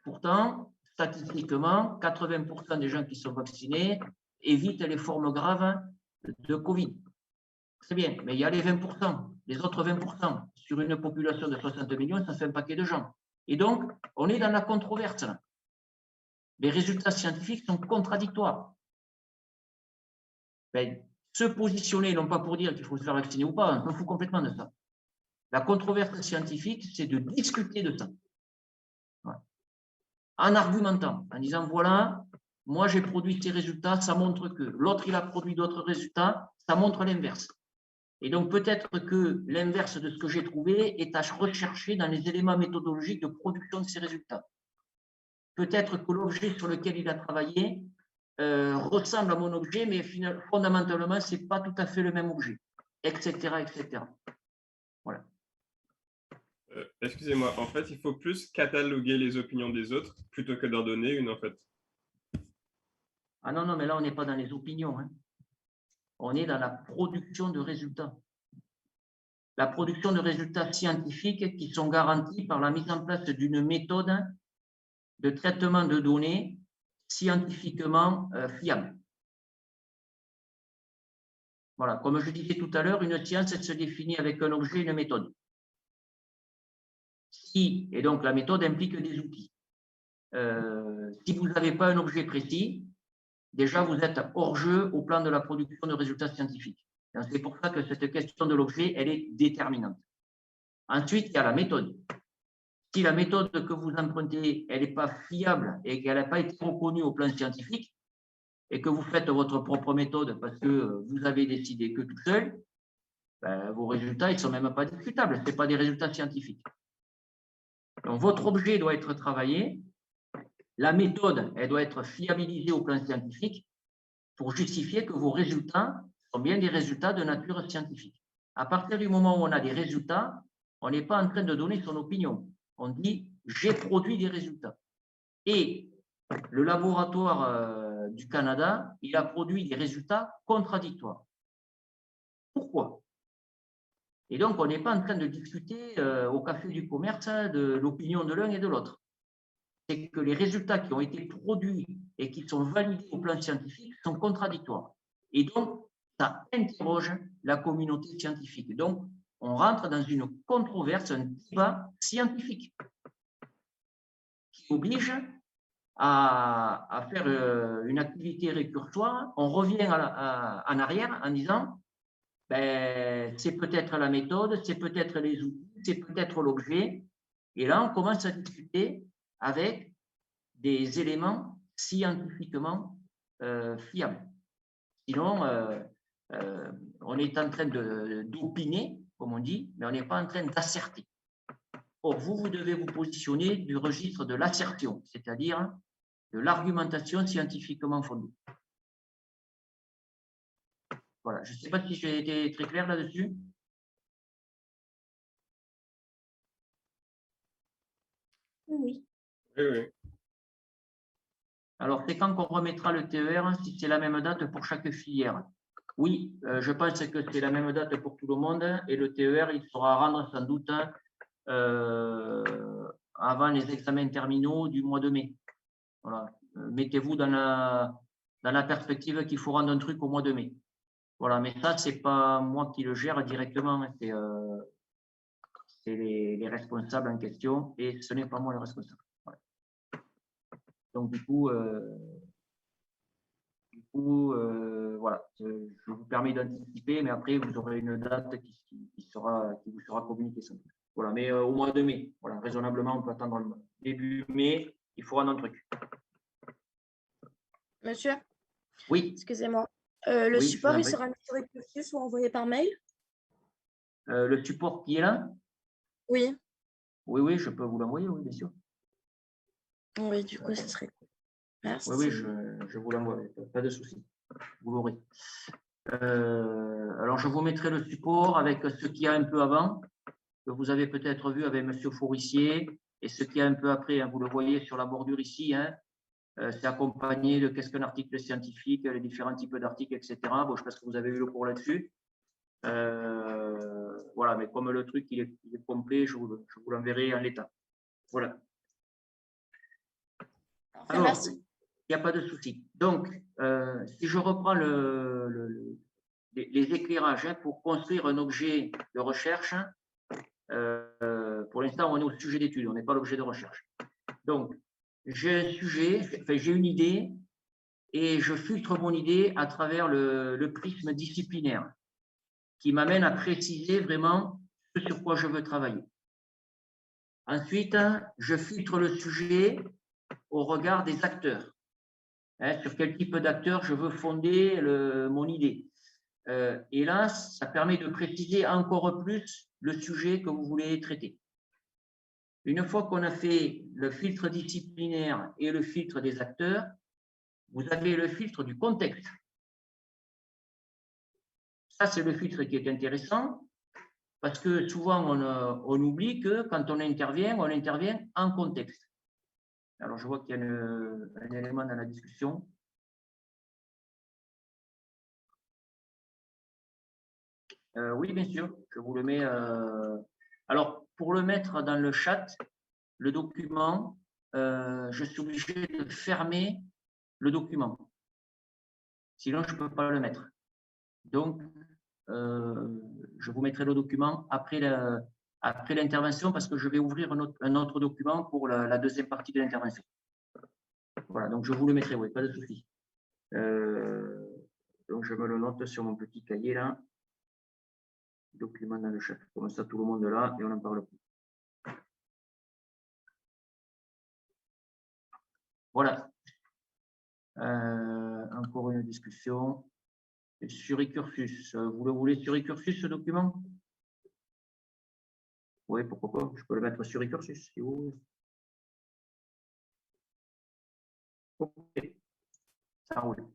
Pourtant, statistiquement, 80% des gens qui sont vaccinés évitent les formes graves de Covid. Très bien, mais il y a les 20%, les autres 20%. Sur une population de 60 millions, ça fait un paquet de gens. Et donc, on est dans la controverse. Les résultats scientifiques sont contradictoires. Se positionner, non pas pour dire qu'il faut se faire vacciner ou pas, on s'en fout complètement de ça. La controverse scientifique, c'est de discuter de ça. Voilà. En argumentant, en disant, voilà, moi j'ai produit ces résultats, ça montre que l'autre il a produit d'autres résultats, ça montre l'inverse. Et donc peut-être que l'inverse de ce que j'ai trouvé est à rechercher dans les éléments méthodologiques de production de ces résultats. Peut-être que l'objet sur lequel il a travaillé ressemble à mon objet, mais fondamentalement, ce n'est pas tout à fait le même objet, etc. etc. Voilà. Excusez-moi, en fait, il faut plus cataloguer les opinions des autres plutôt que d'en donner une, en fait. Ah non, non, mais là, on n'est pas dans les opinions. Hein. On est dans la production de résultats. La production de résultats scientifiques qui sont garantis par la mise en place d'une méthode de traitement de données scientifiquement fiable. Voilà, comme je disais tout à l'heure, une science, elle se définit avec un objet et une méthode. Et donc, la méthode implique des outils. Si vous n'avez pas un objet précis, déjà, vous êtes hors jeu au plan de la production de résultats scientifiques. C'est pour ça que cette question de l'objet, elle est déterminante. Ensuite, il y a la méthode. Si la méthode que vous empruntez, elle n'est pas fiable et qu'elle n'a pas été reconnue au plan scientifique, et que vous faites votre propre méthode parce que vous avez décidé que tout seul, vos résultats, ils ne sont même pas discutables. Ce n'est pas des résultats scientifiques. Donc, votre objet doit être travaillé. La méthode, elle doit être fiabilisée au plan scientifique pour justifier que vos résultats sont bien des résultats de nature scientifique. À partir du moment où on a des résultats, on n'est pas en train de donner son opinion. On dit « j'ai produit des résultats ». Et le laboratoire du Canada, il a produit des résultats contradictoires. Pourquoi? Et donc, on n'est pas en train de discuter au café du commerce de l'opinion de l'un et de l'autre. C'est que les résultats qui ont été produits et qui sont validés au plan scientifique sont contradictoires. Et donc, ça interroge la communauté scientifique. Donc, on rentre dans une controverse, un débat scientifique qui oblige à faire une activité récursoire. On revient en arrière en disant c'est peut-être la méthode, c'est peut-être les outils, c'est peut-être l'objet. Et là, on commence à discuter avec des éléments scientifiquement fiables. Sinon, on est en train d'opiner, comme on dit, mais on n'est pas en train d'asserter. Or, vous devez vous positionner du registre de l'assertion, c'est-à-dire de l'argumentation scientifiquement fondée. Voilà, je ne sais pas si j'ai été très clair là-dessus. Oui. Oui, oui. Alors, c'est quand qu'on remettra le TER, si c'est la même date pour chaque filière? Oui, je pense que c'est la même date pour tout le monde et le TER, il sera à rendre sans doute avant les examens terminaux du mois de mai. Voilà. Mettez-vous dans la perspective qu'il faut rendre un truc au mois de mai. Voilà, mais ça, ce n'est pas moi qui le gère directement, c'est les responsables en question et ce n'est pas moi le responsable. Voilà. Donc, du coup voilà, je vous permets d'anticiper, mais après, vous aurez une date qui vous sera communiquée. Voilà, mais au mois de mai, voilà, raisonnablement, on peut attendre le début mai, il faut rendre un truc. Monsieur, Oui. excusez-moi. Le Oui, support, il sera mis sur Eclipse ou envoyé par mail? Le support qui est là? Oui. Oui, je peux vous l'envoyer, oui, bien sûr. Oui, du coup, ce serait Merci. Oui, je vous l'envoie, pas de souci. Vous l'aurez. Alors, je vous mettrai le support avec ce qu'il y a un peu avant, que vous avez peut-être vu avec M. Fourissier, et ce qu'il y a un peu après. Hein, vous le voyez sur la bordure ici. Hein, c'est accompagné de qu'est-ce qu'un article scientifique, les différents types d'articles, etc. Bon, je pense que vous avez eu le cours là-dessus. Voilà, mais comme le truc il est complet, je vous l'enverrai en l'état. Voilà. Alors, Merci. il n'y a pas de souci. Donc, si je reprends les éclairages hein, pour construire un objet de recherche, pour l'instant, on est au sujet d'étude, on n'est pas l'objet de recherche. Donc, j'ai un sujet, enfin, j'ai une idée et je filtre mon idée à travers le prisme disciplinaire qui m'amène à préciser vraiment ce sur quoi je veux travailler. Ensuite, je filtre le sujet au regard des acteurs. Hein, sur quel type d'acteur je veux fonder mon idée. Et là, ça permet de préciser encore plus le sujet que vous voulez traiter. Une fois qu'on a fait le filtre disciplinaire et le filtre des acteurs, vous avez le filtre du contexte. Ça, c'est le filtre qui est intéressant parce que souvent, on oublie que quand on intervient en contexte. Alors, je vois qu'il y a un élément dans la discussion. Oui, bien sûr, je vous le mets. Alors, pour le mettre dans le chat, le document, je suis obligé de fermer le document. Sinon, je ne peux pas le mettre. Donc, je vous mettrai le document après l'intervention parce que je vais ouvrir un autre document pour la deuxième partie de l'intervention. Voilà, donc je vous le mettrai, oui, pas de souci. Donc, je me le note sur mon petit cahier là. Document dans le chat. Comme ça, tout le monde est là et on n'en parle plus. Voilà. Encore une discussion. Sur eCursus. Vous le voulez sur eCursus, ce document? Oui, pourquoi pas. Je peux le mettre sur eCursus, si vous voulez. Ok. Ça roule.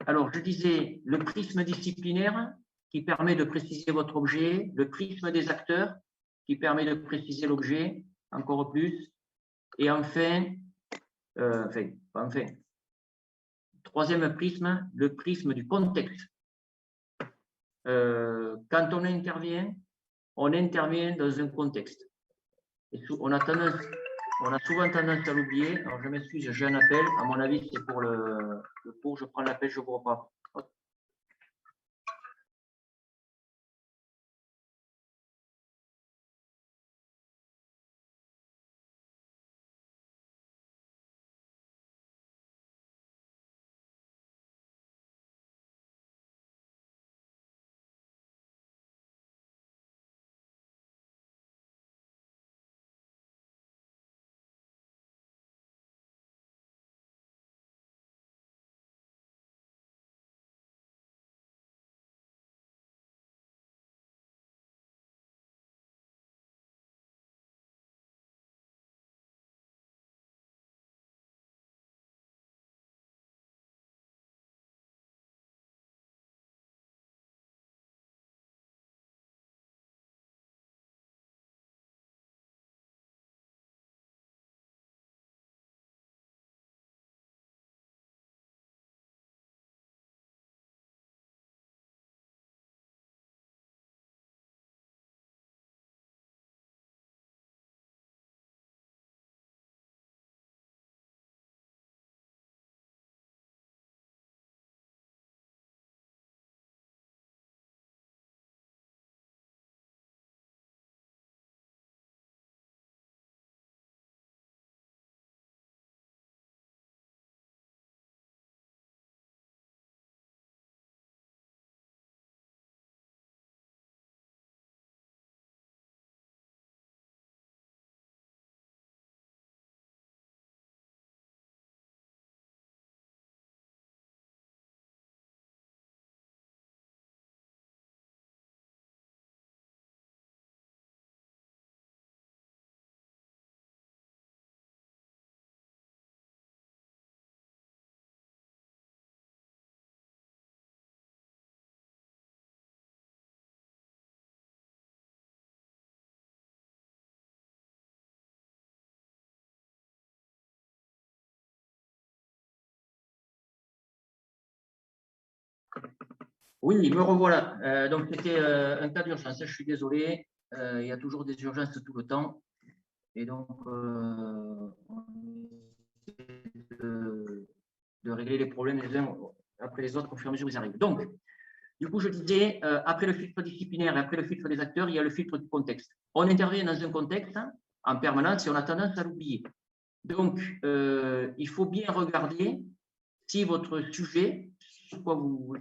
Alors, je disais le prisme disciplinaire qui permet de préciser votre objet, le prisme des acteurs qui permet de préciser l'objet encore plus, et enfin, troisième prisme, le prisme du contexte. Quand on intervient dans un contexte. Et on a souvent tendance à l'oublier. Alors, je m'excuse, j'ai un appel. À mon avis, c'est pour le cours. Je prends l'appel, je vous reprends. Oui, me revoilà. Donc, c'était un cas d'urgence. Je suis désolé. Il y a toujours des urgences tout le temps. Et donc, on essaie de régler les problèmes les uns après les autres au fur et à mesure où ils arrivent. Donc, du coup, je disais, après le filtre disciplinaire et après le filtre des acteurs, il y a le filtre du contexte. On intervient dans un contexte en permanence et on a tendance à l'oublier. Donc, il faut bien regarder si votre sujet, sur quoi vous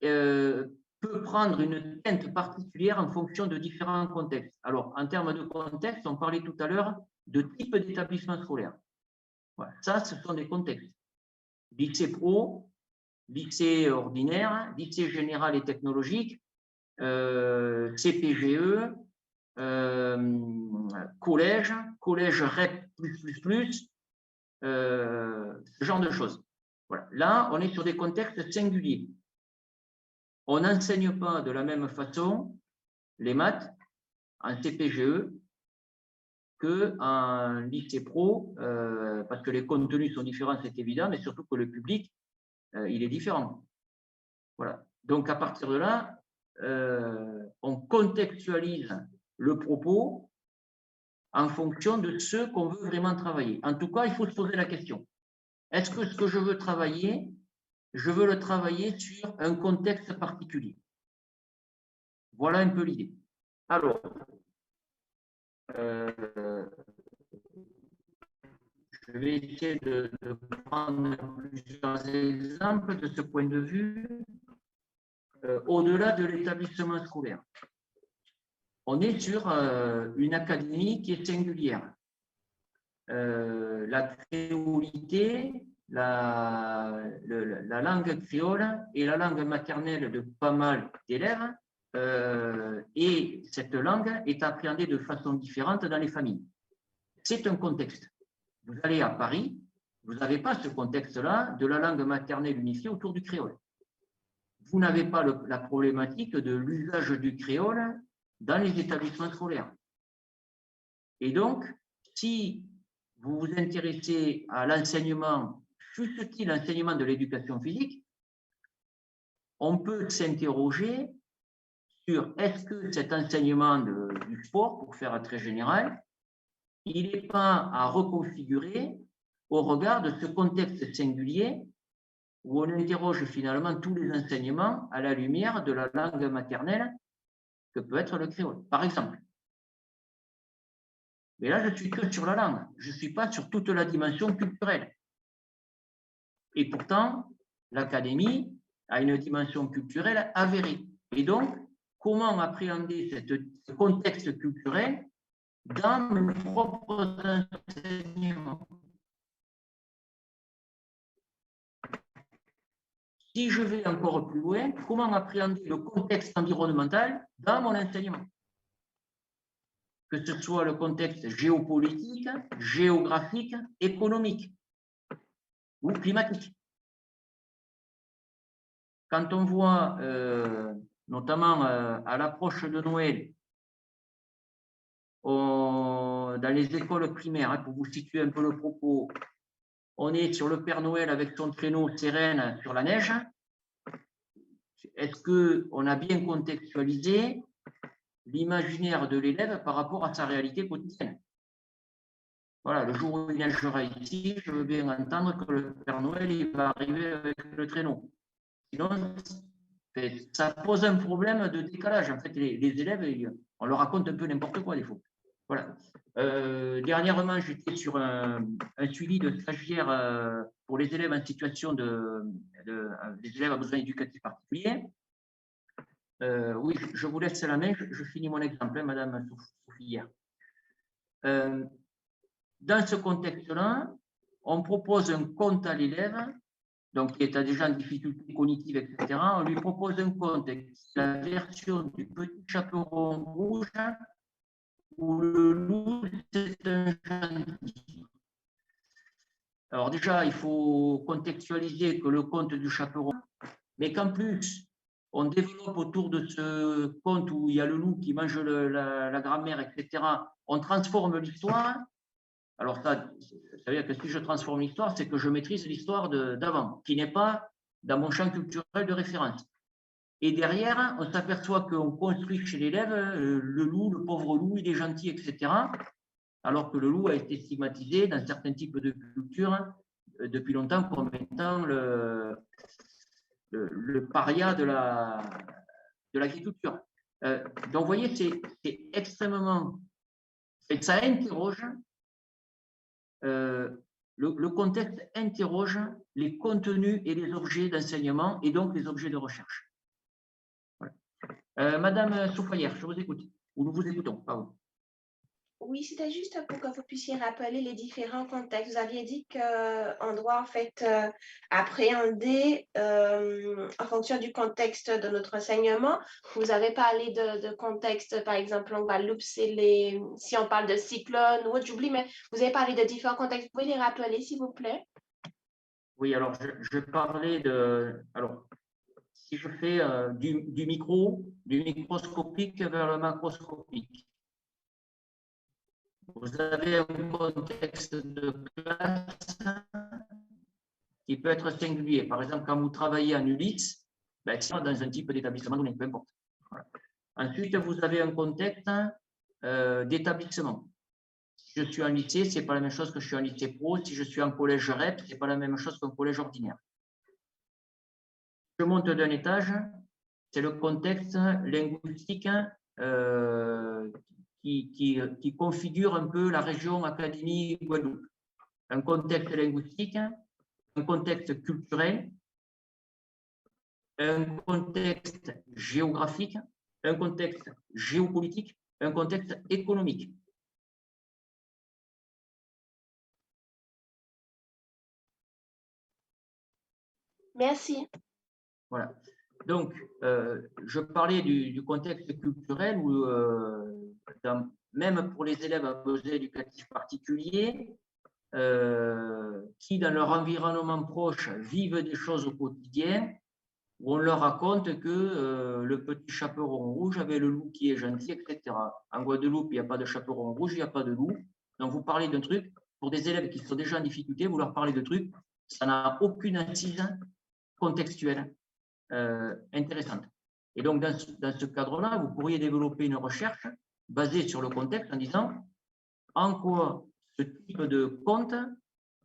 peut prendre une teinte particulière en fonction de différents contextes. Alors, en termes de contexte, on parlait tout à l'heure de type d'établissement scolaire. Voilà. Ça, ce sont des contextes. Lycée pro, lycée ordinaire, lycée général et technologique, CPGE, collège, collège REP++, ce genre de choses. Voilà. Là, on est sur des contextes singuliers. On n'enseigne pas de la même façon les maths en CPGE qu'en lycée pro, parce que les contenus sont différents, c'est évident, mais surtout que le public, il est différent. Voilà. Donc, à partir de là, on contextualise le propos en fonction de ce qu'on veut vraiment travailler. En tout cas, il faut se poser la question. Est-ce que ce que je veux travailler, je veux le travailler sur un contexte particulier? Voilà un peu l'idée. Alors, je vais essayer de prendre plusieurs exemples de ce point de vue au-delà de l'établissement scolaire. On est sur une académie qui est singulière. La créolité, la langue créole est la langue maternelle de pas mal d'élèves et cette langue est appréhendée de façon différente dans les familles. C'est un contexte. Vous allez à Paris, vous n'avez pas ce contexte-là de la langue maternelle unifiée autour du créole. Vous n'avez pas la problématique de l'usage du créole dans les établissements scolaires. Et donc, si vous vous intéressez à l'enseignement, fût-il l'enseignement de l'éducation physique, on peut s'interroger sur est-ce que cet enseignement du sport, pour faire très général, il n'est pas à reconfigurer au regard de ce contexte singulier où on interroge finalement tous les enseignements à la lumière de la langue maternelle que peut être le créole, par exemple. Mais là, je suis que sur la langue, je ne suis pas sur toute la dimension culturelle. Et pourtant, l'académie a une dimension culturelle avérée. Et donc, comment appréhender ce contexte culturel dans mes propres enseignements? Si je vais encore plus loin, comment appréhender le contexte environnemental dans mon enseignement? Que ce soit le contexte géopolitique, géographique, économique ou climatique. Quand on voit, notamment à l'approche de Noël, dans les écoles primaires, pour vous situer un peu le propos, on est sur le Père Noël avec son traîneau Sérène sur la neige. Est-ce qu'on a bien contextualisé l'imaginaire de l'élève par rapport à sa réalité quotidienne? Voilà, le jour où il neigera ici, je veux bien entendre que le Père Noël il va arriver avec le traîneau. Sinon, ça pose un problème de décalage. En fait, les élèves, on leur raconte un peu n'importe quoi des fois. Voilà. Dernièrement, j'étais sur un suivi de stagiaires pour les élèves en situation des élèves à besoins éducatifs particuliers. Oui, je vous laisse la main, je finis mon exemple, hein, Madame Sophie. Dans ce contexte-là, on propose un conte à l'élève, donc qui est déjà en difficulté cognitive, etc. On lui propose un conte, la version du petit chaperon rouge, où le loup, c'est un gentil. Alors déjà, il faut contextualiser que le conte du chaperon, mais qu'en plus, on développe autour de ce conte où il y a le loup qui mange la grand-mère, etc. On transforme l'histoire. Alors ça veut dire que si je transforme l'histoire, c'est que je maîtrise l'histoire d'avant, qui n'est pas dans mon champ culturel de référence. Et derrière, on s'aperçoit qu'on construit chez l'élève le loup, le pauvre loup, il est gentil, etc. Alors que le loup a été stigmatisé dans certains types de cultures depuis longtemps comme étant le paria de l'agriculture. Donc, vous voyez, c'est extrêmement... Ça interroge, le contexte interroge les contenus et les objets d'enseignement et donc les objets de recherche. Voilà. Madame Soufayère, je vous écoute. Ou nous vous écoutons, pardon. Oui, c'était juste pour que vous puissiez rappeler les différents contextes. Vous aviez dit qu'on doit en fait appréhender en fonction du contexte de notre enseignement. Vous avez parlé de contexte, par exemple, en Guadeloupe, si on parle de cyclone ou autre, j'oublie, mais vous avez parlé de différents contextes. Vous pouvez les rappeler, s'il vous plaît? Oui, alors je parlais de... Alors, si je fais du microscopique vers le macroscopique, vous avez un contexte de classe qui peut être singulier. Par exemple, quand vous travaillez en ULIS, ben, c'est dans un type d'établissement donné, peu importe. Voilà. Ensuite, vous avez un contexte d'établissement. Si je suis en lycée, ce n'est pas la même chose que je suis en lycée pro. Si je suis en collège REP, ce n'est pas la même chose qu'un collège ordinaire. Je monte d'un étage, c'est le contexte linguistique qui configure un peu la région Académie Guadeloupe. Un contexte linguistique, un contexte culturel, un contexte géographique, un contexte géopolitique, un contexte économique. Merci. Voilà. Donc, je parlais du contexte culturel où, même pour les élèves à besoins éducatifs particuliers, qui, dans leur environnement proche, vivent des choses au quotidien, où on leur raconte que le petit chaperon rouge avait le loup qui est gentil, etc. En Guadeloupe, il n'y a pas de chaperon rouge, il n'y a pas de loup. Donc, vous parlez d'un truc, pour des élèves qui sont déjà en difficulté, vous leur parlez de trucs, ça n'a aucune assise contextuelle intéressante. Et donc, dans ce cadre-là, vous pourriez développer une recherche basée sur le contexte en disant en quoi ce type de conte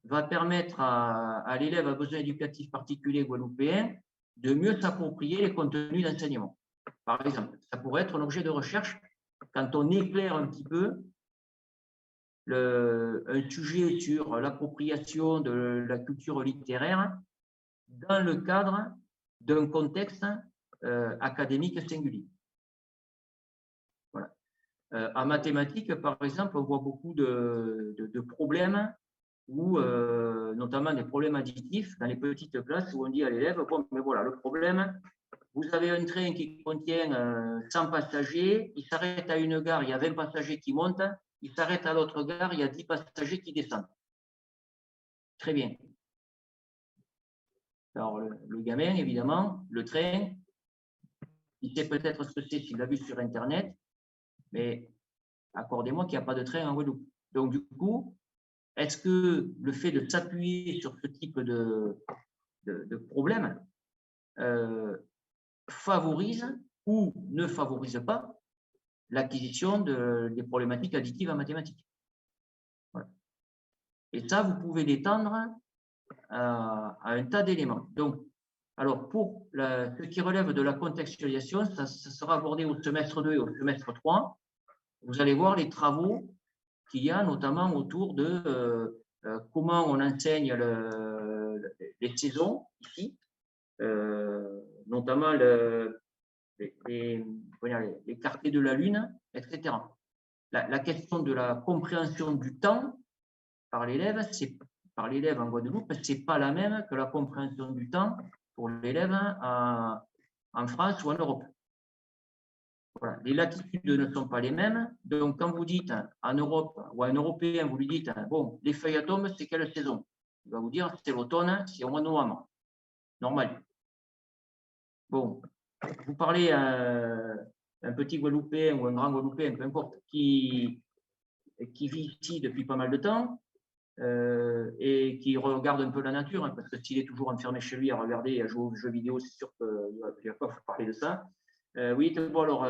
va permettre à l'élève à besoins éducatifs particuliers guadeloupéen de mieux s'approprier les contenus d'enseignement. Par exemple, ça pourrait être un objet de recherche quand on éclaire un petit peu un sujet sur l'appropriation de la culture littéraire dans le cadre d'un contexte académique singulier. Voilà. En mathématiques, par exemple, on voit beaucoup de problèmes, ou notamment des problèmes additifs dans les petites classes où on dit à l'élève, bon, mais voilà, le problème, vous avez un train qui contient 100 passagers, il s'arrête à une gare, il y a 20 passagers qui montent, il s'arrête à l'autre gare, il y a 10 passagers qui descendent. Très bien. Alors, le gamin, évidemment, le train, il sait peut-être ce que c'est s'il l'a vu sur Internet, mais accordez-moi qu'il n'y a pas de train en Guadeloupe. Donc, du coup, est-ce que le fait de s'appuyer sur ce type de problème favorise ou ne favorise pas l'acquisition des problématiques additives en mathématiques? Voilà. Et ça, vous pouvez l'étendre à un tas d'éléments. Donc, alors, pour ce qui relève de la contextualisation, ça sera abordé au semestre 2 et au semestre 3. Vous allez voir les travaux qu'il y a, notamment autour de comment on enseigne les saisons ici, notamment les quartiers de la Lune, etc. La question de la compréhension du temps par l'élève en Guadeloupe, ce n'est pas la même que la compréhension du temps pour l'élève en France ou en Europe. Voilà. Les latitudes ne sont pas les mêmes. Donc, quand vous dites en Europe ou à un Européen, vous lui dites, bon, les feuilles à tombes, c'est quelle saison? Il va vous dire, c'est l'automne, c'est au mois de novembre. Normal. Bon, vous parlez à un petit Guadeloupéen ou un grand Guadeloupéen, peu importe, qui vit ici depuis pas mal de temps. et qui regarde un peu la nature, hein, parce que s'il est toujours enfermé chez lui à regarder et à jouer aux jeux vidéo, c'est sûr qu'il va pas vous parler de ça. Oui, bon, alors,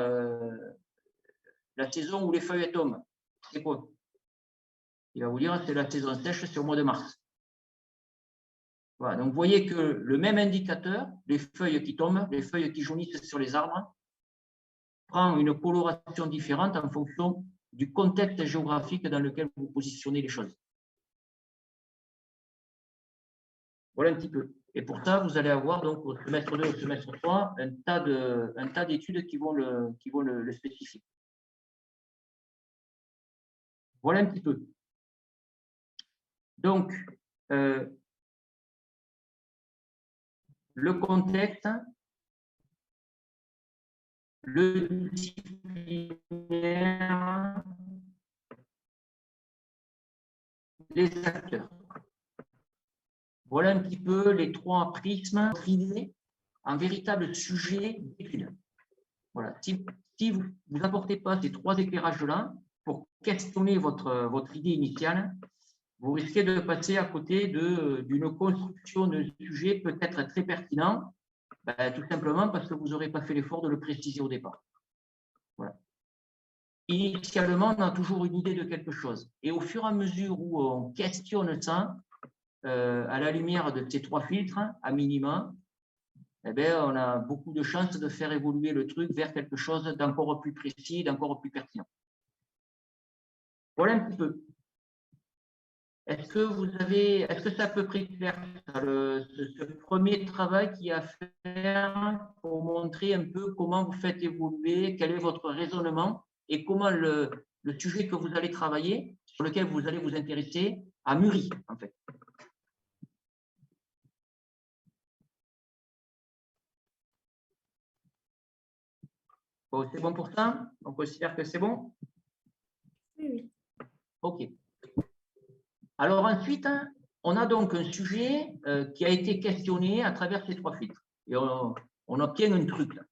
la saison où les feuilles tombent, c'est quoi? Il va vous dire, c'est la saison sèche, c'est au mois de mars. Voilà, donc vous voyez que le même indicateur, les feuilles qui tombent, les feuilles qui jaunissent sur les arbres, prend une coloration différente en fonction du contexte géographique dans lequel vous positionnez les choses. Voilà un petit peu. Et pour ça, vous allez avoir donc au semestre 2, au semestre 3, un tas d'études qui vont le spécifier. Voilà un petit peu. Donc, le contexte, le disciplinaire, les acteurs. Voilà un petit peu les trois prismes privés, un véritable sujet d'étude. Voilà. Si vous n'apportez pas ces trois éclairages-là pour questionner votre idée initiale, vous risquez de passer à côté d'une construction de sujet peut-être très pertinent, tout simplement parce que vous n'aurez pas fait l'effort de le préciser au départ. Voilà. Initialement, on a toujours une idée de quelque chose. Et au fur et à mesure où on questionne ça, à la lumière de ces trois filtres, à minima, eh bien, on a beaucoup de chances de faire évoluer le truc vers quelque chose d'encore plus précis, d'encore plus pertinent. Voilà un petit peu. Est-ce que c'est à peu près clair, ce premier travail qu'il y a à faire pour montrer un peu comment vous faites évoluer, quel est votre raisonnement et comment le sujet que vous allez travailler, sur lequel vous allez vous intéresser, a mûri, en fait. Bon, c'est bon pour ça? On considère que c'est bon? Oui. OK. Alors ensuite, on a donc un sujet qui a été questionné à travers ces trois filtres. Et on obtient un truc là.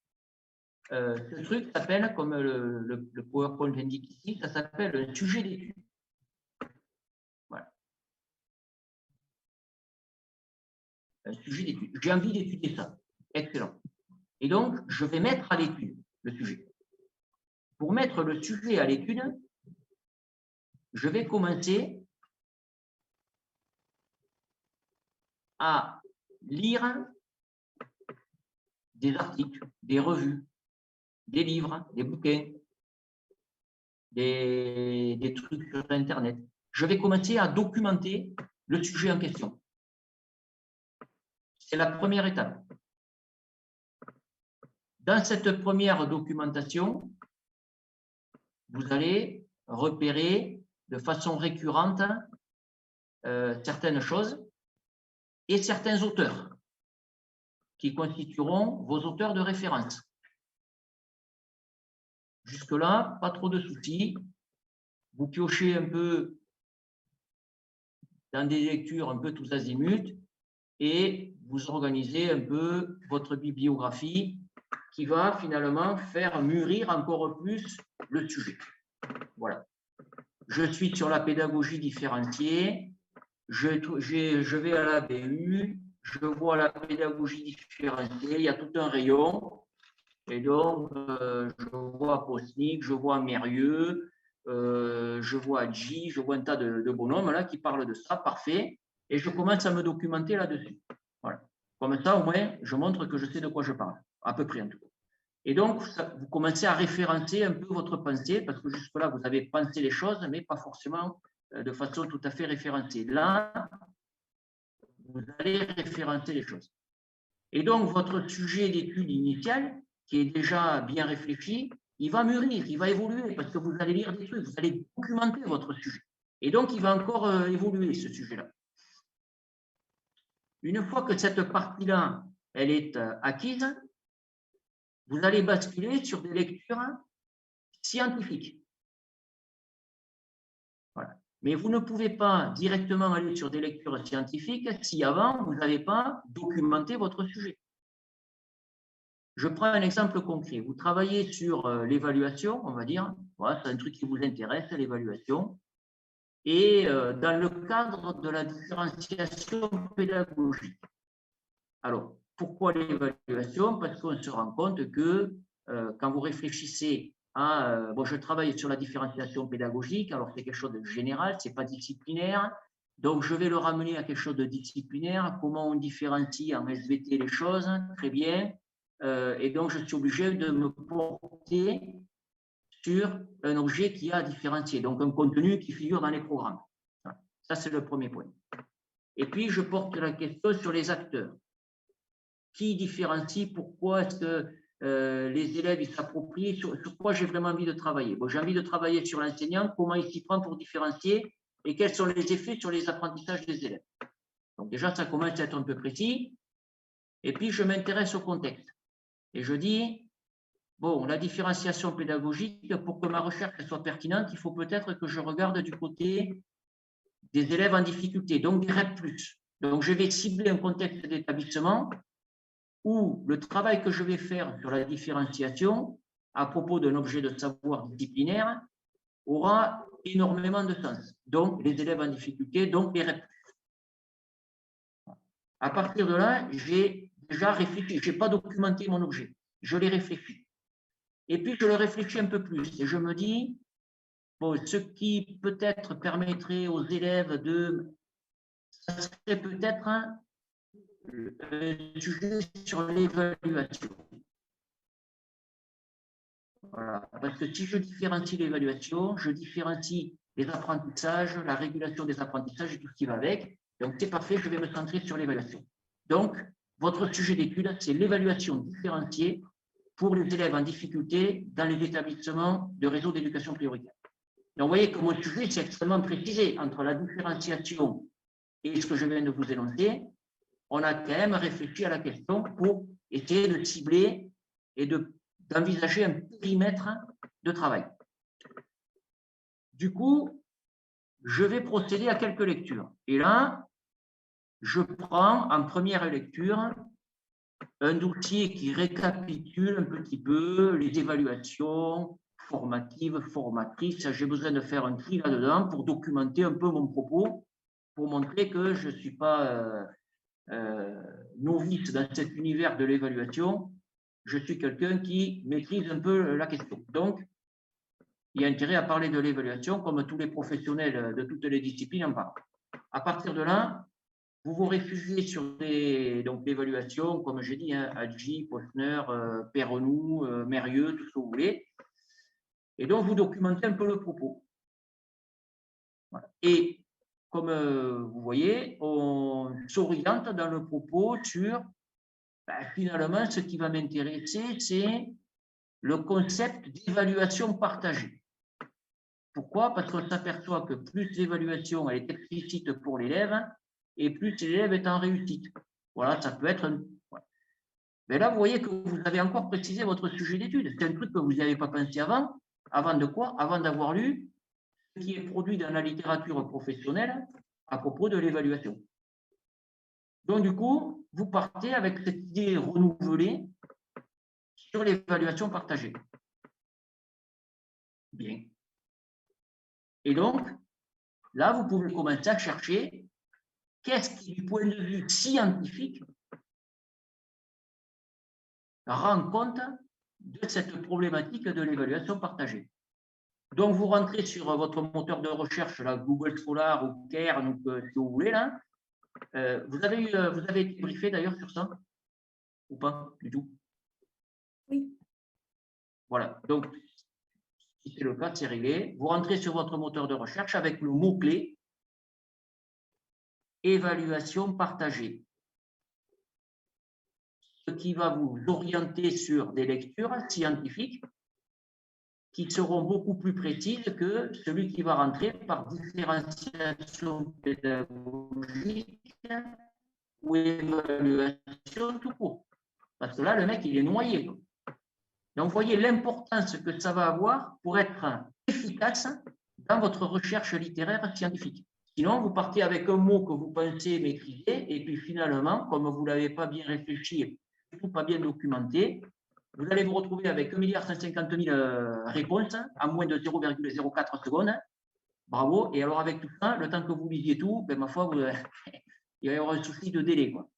Ce truc s'appelle, comme le PowerPoint l'indique ici, ça s'appelle un sujet d'étude. Voilà. Un sujet d'étude. J'ai envie d'étudier ça. Excellent. Et donc, je vais mettre à l'étude le sujet. Pour mettre le sujet à l'étude, je vais commencer à lire des articles, des revues, des livres, des bouquins, des trucs sur Internet. Je vais commencer à documenter le sujet en question. C'est la première étape. Dans cette première documentation, vous allez repérer de façon récurrente certaines choses et certains auteurs qui constitueront vos auteurs de référence. Jusque-là, pas trop de soucis. Vous piochez un peu dans des lectures un peu tous azimuts et vous organisez un peu votre bibliographie qui va finalement faire mûrir encore plus le sujet. Voilà. Je suis sur la pédagogie différenciée, je vais à la BU, je vois la pédagogie différenciée, il y a tout un rayon, et donc je vois Postnik, je vois Mérieux, je vois G, je vois un tas de bonhommes là qui parlent de ça, parfait, et je commence à me documenter là-dessus. Voilà. Comme ça, au moins, je montre que je sais de quoi je parle, à peu près en tout cas. Et donc, vous commencez à référencer un peu votre pensée, parce que jusque-là, vous avez pensé les choses, mais pas forcément de façon tout à fait référencée. Là, vous allez référencer les choses. Et donc, votre sujet d'étude initial, qui est déjà bien réfléchi, il va mûrir, il va évoluer, parce que vous allez lire des trucs, vous allez documenter votre sujet. Et donc, il va encore évoluer, ce sujet-là. Une fois que cette partie-là, elle est acquise, vous allez basculer sur des lectures scientifiques. Voilà. Mais vous ne pouvez pas directement aller sur des lectures scientifiques si avant, vous n'avez pas documenté votre sujet. Je prends un exemple concret. Vous travaillez sur l'évaluation, on va dire. Voilà, c'est un truc qui vous intéresse, l'évaluation. et dans le cadre de la différenciation pédagogique. Alors, pourquoi l'évaluation? Parce qu'on se rend compte que quand vous réfléchissez à… bon, je travaille sur la différenciation pédagogique, alors c'est quelque chose de général, ce n'est pas disciplinaire, donc je vais le ramener à quelque chose de disciplinaire. Comment on différencie en SVT les choses? Très bien. Et donc, je suis obligé de me porter sur un objet qui a à différencier, donc un contenu qui figure dans les programmes. Ça, c'est le premier point. Et puis, je porte la question sur les acteurs. Qui différencie? Pourquoi est-ce que les élèves s'approprient? Sur quoi j'ai vraiment envie de travailler? Bon, j'ai envie de travailler sur l'enseignant, comment il s'y prend pour différencier et quels sont les effets sur les apprentissages des élèves. Donc déjà, ça commence à être un peu précis. Et puis, je m'intéresse au contexte. Et je dis, bon, la différenciation pédagogique, pour que ma recherche soit pertinente, il faut peut-être que je regarde du côté des élèves en difficulté, donc des REP+. Donc, je vais cibler un contexte d'établissement où le travail que je vais faire sur la différenciation à propos d'un objet de savoir disciplinaire aura énormément de sens. Donc, les élèves en difficulté, donc les REP+. À partir de là, j'ai déjà réfléchi, je n'ai pas documenté mon objet, je l'ai réfléchi. Et puis, je le réfléchis un peu plus et je me dis, bon, ce qui peut-être permettrait aux élèves de… ça serait peut-être un sujet sur l'évaluation. Voilà. Parce que si je différencie l'évaluation, je différencie les apprentissages, la régulation des apprentissages et tout ce qui va avec. Donc, c'est parfait, je vais me centrer sur l'évaluation. Donc, votre sujet d'étude, c'est l'évaluation différenciée pour les élèves en difficulté dans les établissements de réseau d'éducation prioritaire. Donc, vous voyez que mon sujet, c'est extrêmement précisé entre la différenciation et ce que je viens de vous énoncer. On a quand même réfléchi à la question pour essayer de cibler et d'envisager un périmètre de travail. Du coup, je vais procéder à quelques lectures. Et là, je prends en première lecture un dossier qui récapitule un petit peu les évaluations formatives, formatrices. J'ai besoin de faire un tri là-dedans pour documenter un peu mon propos, pour montrer que je ne suis pas novice dans cet univers de l'évaluation. Je suis quelqu'un qui maîtrise un peu la question. Donc, il y a intérêt à parler de l'évaluation, comme tous les professionnels de toutes les disciplines en parlent. À partir de là, vous vous réfugiez sur l'évaluation, comme j'ai dit, hein, Hadji, Posner, Perrenou, Mérieux, tout ce que vous voulez. Et donc, vous documentez un peu le propos. Voilà. Et comme vous voyez, on s'oriente dans le propos sur, finalement, ce qui va m'intéresser, c'est le concept d'évaluation partagée. Pourquoi? Parce qu'on s'aperçoit que plus l'évaluation est explicite pour l'élève, et plus l'élève est en réussite. Voilà, ça peut être… Mais là, vous voyez que vous avez encore précisé votre sujet d'étude. C'est un truc que vous n'avez pas pensé avant. Avant de quoi? Avant d'avoir lu ce qui est produit dans la littérature professionnelle à propos de l'évaluation. Donc, du coup, vous partez avec cette idée renouvelée sur l'évaluation partagée. Bien. Et donc, là, vous pouvez commencer à chercher qu'est-ce qui, du point de vue scientifique, rend compte de cette problématique de l'évaluation partagée. Donc, vous rentrez sur votre moteur de recherche, là, Google Scholar ou Cairn, ou si vous voulez, là. Vous avez été briefé d'ailleurs sur ça? Ou pas du tout? Oui. Voilà. Donc, si c'est le cas, c'est réglé. Vous rentrez sur votre moteur de recherche avec le mot-clé évaluation partagée. Ce qui va vous orienter sur des lectures scientifiques qui seront beaucoup plus précises que celui qui va rentrer par différenciation pédagogique ou évaluation tout court. Parce que là, le mec, il est noyé. Donc, vous voyez l'importance que ça va avoir pour être efficace dans votre recherche littéraire scientifique. Sinon, vous partez avec un mot que vous pensez maîtriser et puis finalement, comme vous ne l'avez pas bien réfléchi et surtout pas bien documenté, vous allez vous retrouver avec 1,150 milliard réponses en moins de 0,04 secondes bravo. Et alors, avec tout ça, le temps que vous lisiez tout, ben, ma foi, il va y avoir un souci de délai, quoi.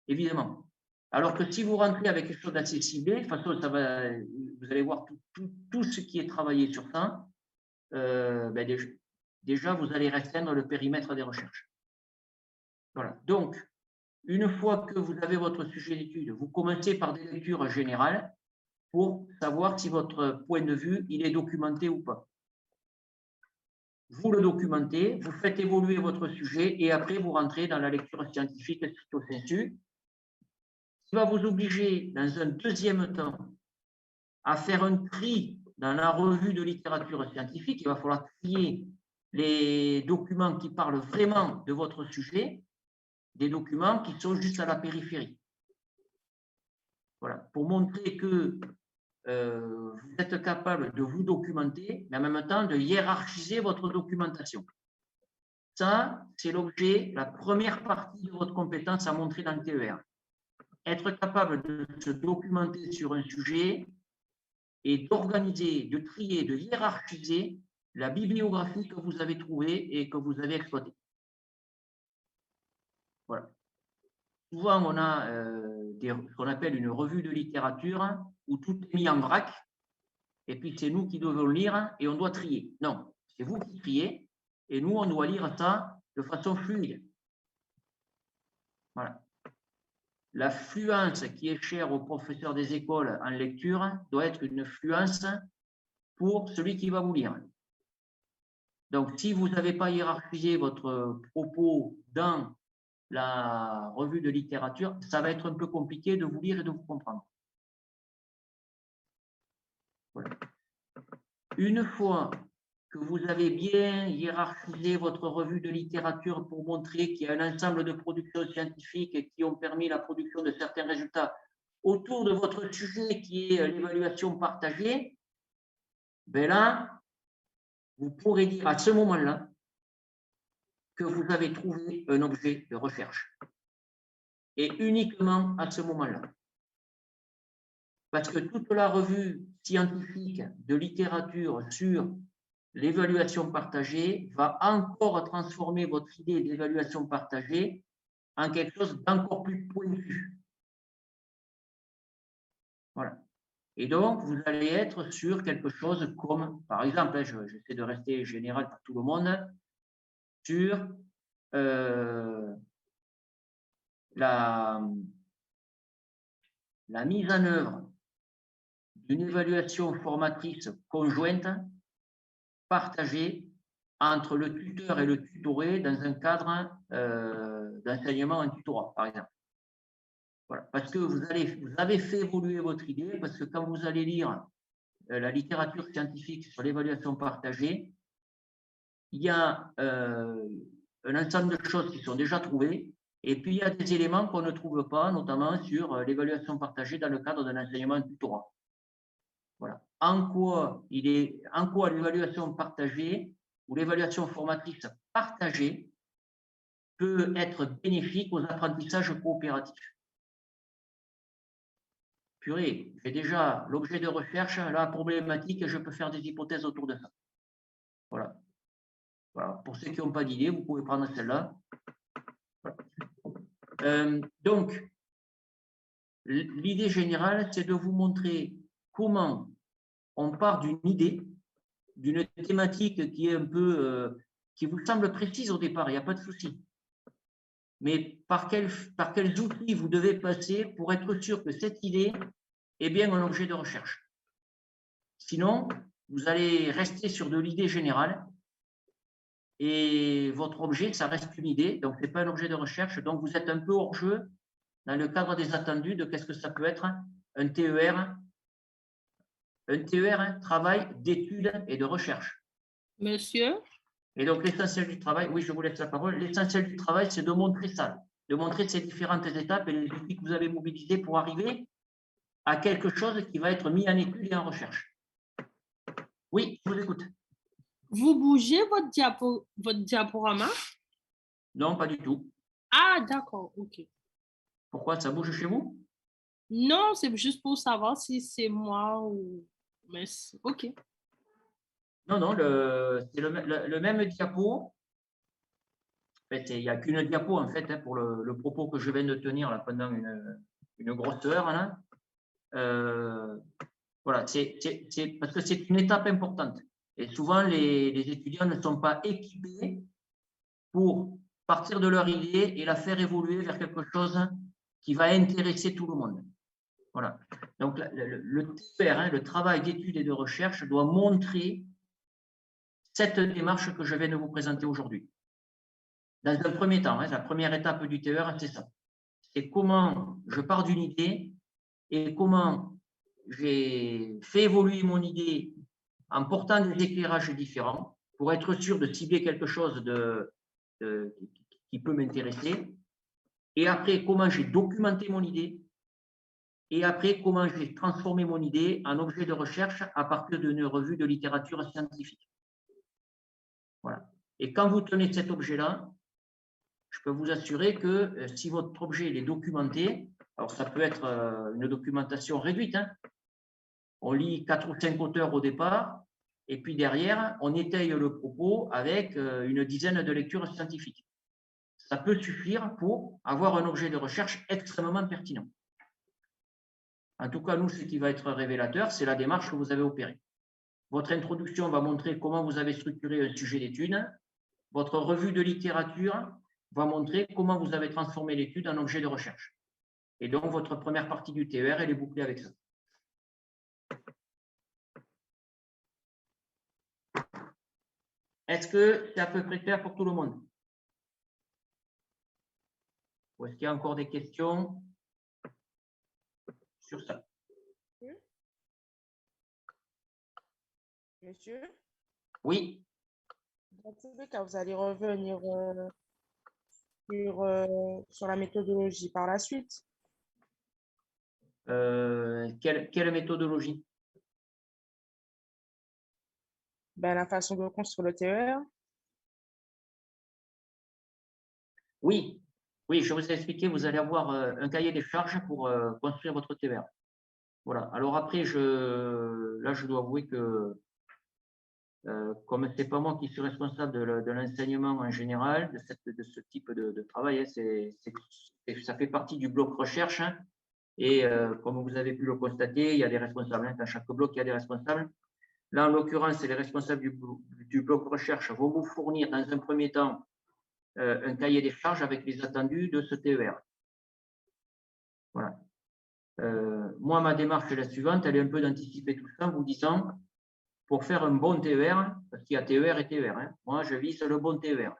Évidemment. Alors que si vous rentrez avec quelque chose d'assez ciblé, de toute façon, vous allez voir tout ce qui est travaillé sur ça. Ben, déjà, vous allez restreindre le périmètre des recherches. Voilà. Donc, une fois que vous avez votre sujet d'étude, vous commencez par des lectures générales pour savoir si votre point de vue, il est documenté ou pas. Vous le documentez, vous faites évoluer votre sujet et après, vous rentrez dans la lecture scientifique stricto sensu, qui va vous obliger, dans un deuxième temps, à faire un tri dans la revue de littérature scientifique. Il va falloir trier les documents qui parlent vraiment de votre sujet, des documents qui sont juste à la périphérie. Voilà, pour montrer que vous êtes capable de vous documenter, mais en même temps de hiérarchiser votre documentation. Ça, c'est l'objet, la première partie de votre compétence à montrer dans le TER. Être capable de se documenter sur un sujet et d'organiser, de trier, de hiérarchiser la bibliographie que vous avez trouvée et que vous avez exploitée. Voilà. Souvent, on a ce qu'on appelle une revue de littérature où tout est mis en vrac et puis c'est nous qui devons lire et on doit trier. Non, c'est vous qui triez et nous, on doit lire ça de façon fluide. Voilà. La fluence qui est chère aux professeurs des écoles en lecture doit être une fluence pour celui qui va vous lire. Donc, si vous n'avez pas hiérarchisé votre propos dans la revue de littérature, ça va être un peu compliqué de vous lire et de vous comprendre. Voilà. Une fois que vous avez bien hiérarchisé votre revue de littérature pour montrer qu'il y a un ensemble de productions scientifiques qui ont permis la production de certains résultats autour de votre sujet qui est l'évaluation partagée, ben là, vous pourrez dire à ce moment-là que vous avez trouvé un objet de recherche. Et uniquement à ce moment-là. Parce que toute la revue scientifique de littérature sur l'évaluation partagée va encore transformer votre idée d'évaluation partagée en quelque chose d'encore plus pointu. Voilà. Et donc, vous allez être sur quelque chose comme, par exemple, j'essaie de rester général pour tout le monde, sur la mise en œuvre d'une évaluation formatrice conjointe partagée entre le tuteur et le tutoré dans un cadre d'enseignement en tutorat, par exemple. Voilà. Parce que vous avez fait évoluer votre idée, parce que quand vous allez lire la littérature scientifique sur l'évaluation partagée, il y a un ensemble de choses qui sont déjà trouvées, et puis il y a des éléments qu'on ne trouve pas, notamment sur l'évaluation partagée dans le cadre d'un enseignement en tutorat. Voilà. En quoi l'évaluation partagée ou l'évaluation formatrice partagée peut être bénéfique aux apprentissages coopératifs. Purée, j'ai déjà l'objet de recherche, la problématique, et je peux faire des hypothèses autour de ça. Voilà. Voilà. Pour ceux qui n'ont pas d'idée, vous pouvez prendre celle-là. Voilà. Donc, l'idée générale, c'est de vous montrer comment on part d'une idée, d'une thématique qui est un peu, qui vous semble précise au départ, il n'y a pas de souci. Mais par quels outils vous devez passer pour être sûr que cette idée est bien un objet de recherche. Sinon, vous allez rester sur de l'idée générale et votre objet, ça reste une idée, donc ce n'est pas un objet de recherche, donc vous êtes un peu hors jeu dans le cadre des attendus de qu'est-ce que ça peut être un TER. Un TER, travail d'études et de recherche. Monsieur? Et donc, l'essentiel du travail, oui, je vous laisse la parole, l'essentiel du travail, c'est de montrer ça, de montrer ces différentes étapes et les outils que vous avez mobilisés pour arriver à quelque chose qui va être mis en étude et en recherche. Oui, je vous écoute. Vous bougez votre diaporama? Non, pas du tout. Ah, d'accord, ok. Pourquoi ça bouge chez vous? Non, c'est juste pour savoir si c'est moi ou... Mais ok. Non, non, c'est le même diapo. En fait, il n'y a qu'une diapo en fait, hein, pour le propos que je viens de tenir là, pendant une grosse heure. Là. Voilà, c'est parce que c'est une étape importante. Et souvent, les étudiants ne sont pas équipés pour partir de leur idée et la faire évoluer vers quelque chose qui va intéresser tout le monde. Voilà. Donc, le TER, hein, le travail d'étude et de recherche, doit montrer cette démarche que je viens de vous présenter aujourd'hui. Dans un premier temps, hein, la première étape du TER, c'est ça. C'est comment je pars d'une idée et comment j'ai fait évoluer mon idée en portant des éclairages différents pour être sûr de cibler quelque chose qui peut m'intéresser. Et après, comment j'ai documenté mon idée. Et après, comment j'ai transformé mon idée en objet de recherche à partir d'une revue de littérature scientifique. Voilà. Et quand vous tenez cet objet-là, je peux vous assurer que si votre objet est documenté, alors ça peut être une documentation réduite, hein. On lit 4 ou 5 auteurs au départ, et puis derrière, on étaye le propos avec une dizaine de lectures scientifiques. Ça peut suffire pour avoir un objet de recherche extrêmement pertinent. En tout cas, nous, ce qui va être révélateur, c'est la démarche que vous avez opérée. Votre introduction va montrer comment vous avez structuré un sujet d'étude. Votre revue de littérature va montrer comment vous avez transformé l'étude en objet de recherche. Et donc, votre première partie du TER, elle est bouclée avec ça. Est-ce que c'est à peu près clair pour tout le monde? Ou est-ce qu'il y a encore des questions sur ça? Monsieur? Oui. Dans tous les cas, vous allez revenir sur la méthodologie par la suite. Quelle méthodologie? Ben, la façon de construire le TER. Oui, oui, je vous ai expliqué, vous allez avoir un cahier des charges pour construire votre TER. Voilà. Alors après, là, je dois avouer que comme ce n'est pas moi qui suis responsable de l'enseignement en général, de ce type de travail, hein, ça fait partie du bloc recherche. Hein, et comme vous avez pu le constater, il y a des responsables. Hein, dans chaque bloc, il y a des responsables. Là, en l'occurrence, les responsables du bloc recherche vont vous fournir dans un premier temps un cahier des charges avec les attendus de ce TER. Voilà. Moi, ma démarche est la suivante, elle est un peu d'anticiper tout ça en vous disant, pour faire un bon TER, parce qu'il y a TER et TER, hein, moi je vise le bon TER.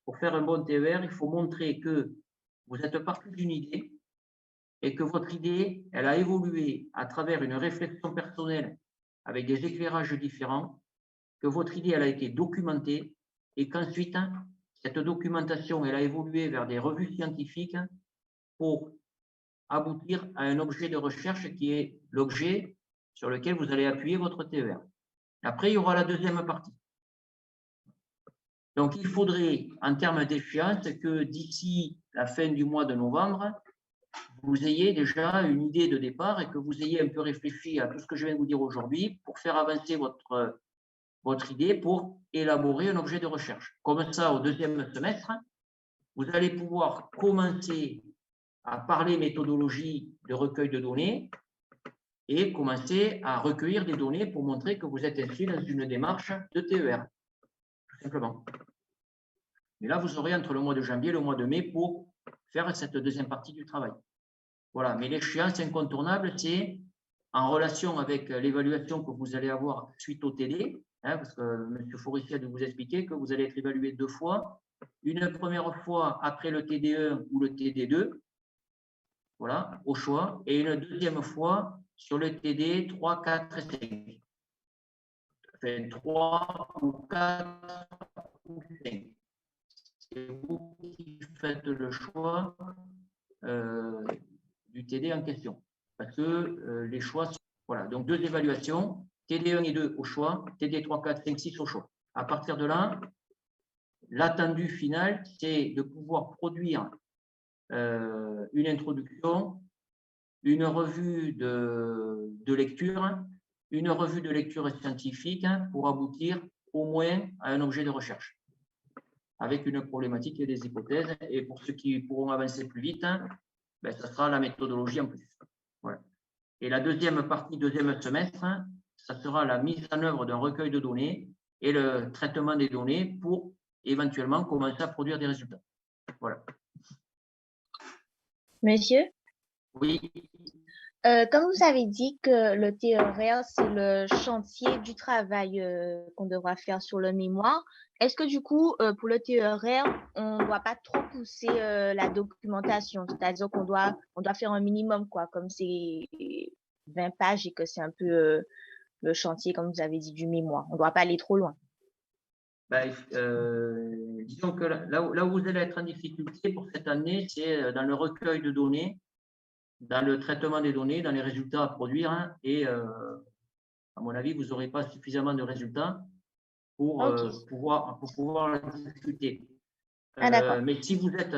Pour faire un bon TER, il faut montrer que vous êtes parti d'une idée et que votre idée, elle a évolué à travers une réflexion personnelle avec des éclairages différents, que votre idée, elle a été documentée et qu'ensuite, cette documentation, elle a évolué vers des revues scientifiques pour aboutir à un objet de recherche qui est l'objet sur lequel vous allez appuyer votre TER. Après, il y aura la deuxième partie. Donc, il faudrait, en termes d'échéance, que d'ici la fin du mois de novembre, vous ayez déjà une idée de départ et que vous ayez un peu réfléchi à tout ce que je viens de vous dire aujourd'hui pour faire avancer votre idée pour élaborer un objet de recherche. Comme ça, au deuxième semestre, vous allez pouvoir commencer à parler méthodologie de recueil de données et commencer à recueillir des données pour montrer que vous êtes inscrit dans une démarche de TER, tout simplement. Mais là, vous aurez entre le mois de janvier et le mois de mai pour faire cette deuxième partie du travail. Voilà, mais l'échéance incontournable, c'est en relation avec l'évaluation que vous allez avoir suite au TD, hein, parce que M. Forissier a dû vous expliquer que vous allez être évalué 2 fois, une première fois après le TD1 ou le TD2, voilà, au choix, et une deuxième fois sur le TD 3, 4 et 5. Enfin, 3 ou 4 ou 5. C'est vous qui faites le choix du TD en question. Parce que les choix sont... Voilà, donc 2 évaluations, TD1 et 2 au choix, TD 3, 4, 5, 6 au choix. À partir de là, l'attendu final, c'est de pouvoir produire une introduction, une revue de lecture une revue de lecture scientifique pour aboutir au moins à un objet de recherche, avec une problématique et des hypothèses. Et pour ceux qui pourront avancer plus vite, ben, ça sera la méthodologie en plus. Voilà. Et la deuxième partie, deuxième semestre, ça sera la mise en œuvre d'un recueil de données et le traitement des données pour éventuellement commencer à produire des résultats. Voilà. Monsieur, Oui. comme vous avez dit que le TER, c'est le chantier du travail qu'on devra faire sur le mémoire, est-ce que du coup, pour le TER, on ne doit pas trop pousser la documentation? C'est-à-dire qu'on doit faire un minimum, quoi, comme c'est 20 pages et que c'est un peu le chantier, comme vous avez dit, du mémoire. On ne doit pas aller trop loin. Ben, disons que là où vous allez être en difficulté pour cette année, c'est dans le recueil de données, dans le traitement des données, dans les résultats à produire. Et à mon avis, vous n'aurez pas suffisamment de résultats pour, pouvoir discuter. Mais si vous êtes…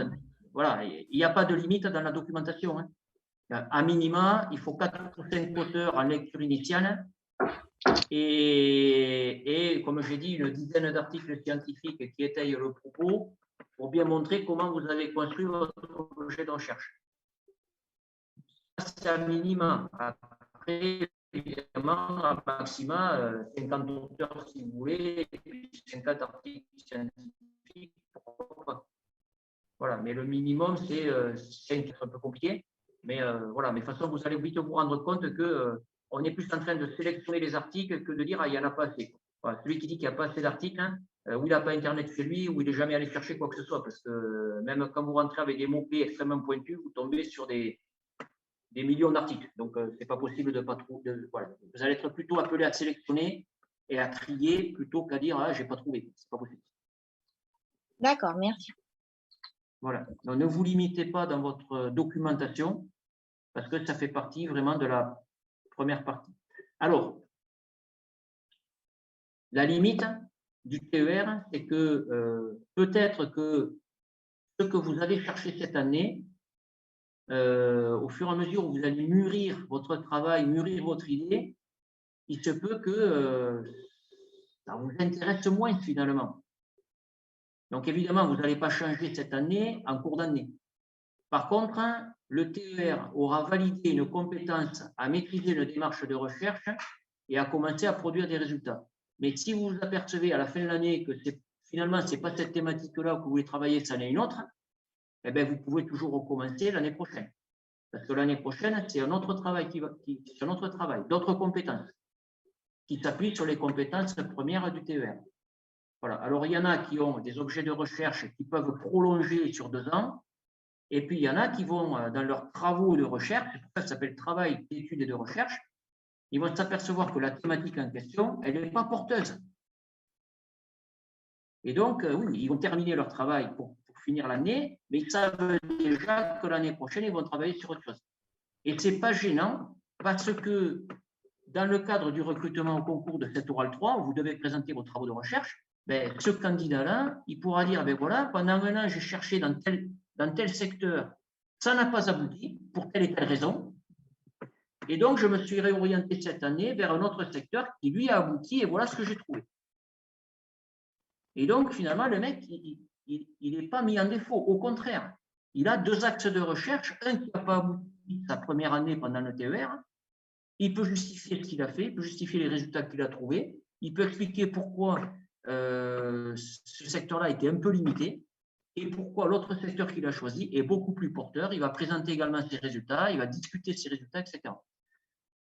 Voilà, il n'y a pas de limite dans la documentation. Hein. À minima, il faut 4 ou 5 auteurs en lecture initiale et comme j'ai dit, une dizaine d'articles scientifiques qui étayent le propos pour bien montrer comment vous avez construit votre projet de recherche. C'est un minimum. Après, évidemment, un maximum, 50 auteurs si vous voulez, et puis 50 articles scientifiques, pourquoi pas. Voilà, mais le minimum, c'est un peu compliqué. Mais voilà, mais de toute façon, vous allez vite vous rendre compte que on est plus en train de sélectionner les articles que de dire il n'y en a pas assez. Voilà, celui qui dit qu'il n'y a pas assez d'articles, ou il n'a pas Internet chez lui, ou il n'est jamais allé chercher quoi que ce soit, parce que même quand vous rentrez avec des mots-clés extrêmement pointus, vous tombez sur des millions d'articles. Donc, ce n'est pas possible de pas trouver. Voilà. Vous allez être plutôt appelé à sélectionner et à trier plutôt qu'à dire je n'ai pas trouvé. Ce n'est pas possible. D'accord, merci. Voilà. Donc, ne vous limitez pas dans votre documentation parce que ça fait partie vraiment de la première partie. Alors, la limite du TER, c'est que peut-être que ce que vous avez cherché cette année, au fur et à mesure où vous allez mûrir votre travail, mûrir votre idée, il se peut que ça vous intéresse moins finalement. Donc évidemment, vous n'allez pas changer cette année en cours d'année. Par contre, le TER aura validé une compétence à maîtriser une démarche de recherche et à commencer à produire des résultats. Mais si vous vous apercevez à la fin de l'année que finalement, ce n'est pas cette thématique-là que vous voulez travailler, ça en est une autre, eh bien, vous pouvez toujours recommencer l'année prochaine. Parce que l'année prochaine, c'est un autre travail, d'autres compétences qui s'appuient sur les compétences premières du TER. Voilà. Alors, il y en a qui ont des objets de recherche qui peuvent prolonger sur 2 ans. Et puis, il y en a qui vont, dans leurs travaux de recherche, c'est pour ça que ça s'appelle travail d'études et de recherche, ils vont s'apercevoir que la thématique en question, elle n'est pas porteuse. Et donc, oui, ils vont terminer leur travail pour finir l'année, mais ils savent déjà que l'année prochaine, ils vont travailler sur autre chose. Et ce n'est pas gênant parce que dans le cadre du recrutement au concours de cette Oral 3, où vous devez présenter vos travaux de recherche, ben, ce candidat-là, il pourra dire, ben voilà, pendant 1 an, j'ai cherché dans tel secteur, ça n'a pas abouti pour telle et telle raison. Et donc, je me suis réorienté cette année vers un autre secteur qui, lui, a abouti et voilà ce que j'ai trouvé. Et donc, finalement, le mec, il n'est pas mis en défaut. Au contraire, il a 2 axes de recherche. Un qui n'a pas abouti sa première année pendant le TER. Il peut justifier ce qu'il a fait, il peut justifier les résultats qu'il a trouvés. Il peut expliquer pourquoi ce secteur-là était un peu limité et pourquoi l'autre secteur qu'il a choisi est beaucoup plus porteur. Il va présenter également ses résultats, il va discuter ses résultats, etc.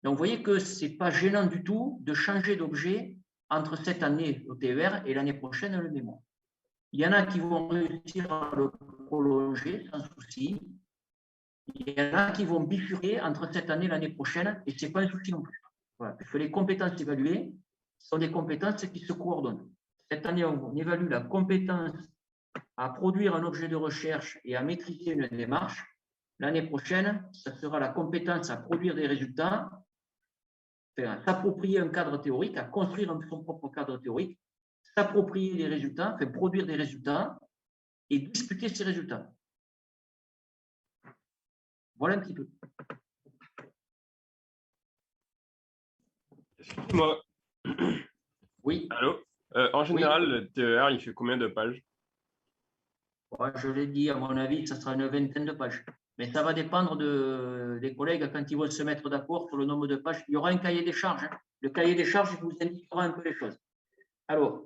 Donc, vous voyez que ce n'est pas gênant du tout de changer d'objet entre cette année au TER et l'année prochaine le mémoire. Il y en a qui vont réussir à le prolonger sans souci. Il y en a qui vont bifurquer entre cette année et l'année prochaine et ce n'est pas un souci non plus. Voilà. Parce que les compétences évaluées sont des compétences qui se coordonnent. Cette année, on évalue la compétence à produire un objet de recherche et à maîtriser une démarche. L'année prochaine, ça sera la compétence à produire des résultats, à s'approprier un cadre théorique, à construire son propre cadre théorique, s'approprier les résultats, produire des résultats et discuter ces résultats. Voilà un petit peu. Moi. Oui. Allô? En général, le TER, il fait combien de pages? Ouais, je l'ai dit, à mon avis, ça sera une vingtaine de pages. Mais ça va dépendre des collègues quand ils vont se mettre d'accord sur le nombre de pages. Il y aura un cahier des charges. Hein. Le cahier des charges vous indiquera un peu les choses. Alors,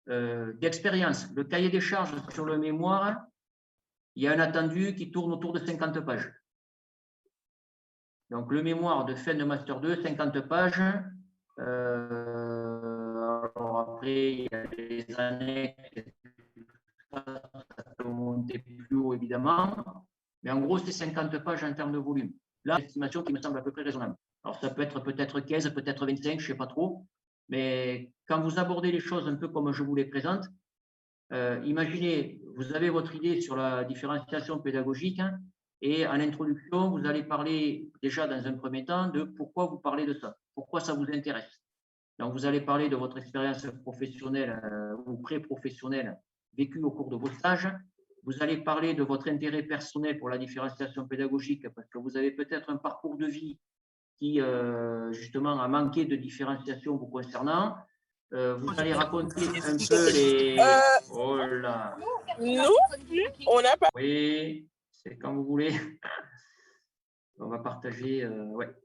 d'expérience, le cahier des charges sur le mémoire, il y a un attendu qui tourne autour de 50 pages. Donc, le mémoire de fin de Master 2, 50 pages. Alors après, il y a les annexes, ça peut monter plus haut évidemment, mais en gros, c'est 50 pages en termes de volume. Là, l'estimation qui me semble à peu près raisonnable. Alors, ça peut être peut-être 15, peut-être 25, je ne sais pas trop, mais quand vous abordez les choses un peu comme je vous les présente, imaginez, vous avez votre idée sur la différenciation pédagogique, hein, et en introduction, vous allez parler déjà dans un premier temps de pourquoi vous parlez de ça, pourquoi ça vous intéresse. Donc, vous allez parler de votre expérience professionnelle ou pré-professionnelle vécue au cours de vos stages. Vous allez parler de votre intérêt personnel pour la différenciation pédagogique parce que vous avez peut-être un parcours de vie qui, justement, a manqué de différenciation vous concernant. Vous allez raconter un peu les… Oh là! Nous, on n'a pas… Oui, c'est quand vous voulez. On va partager… ouais.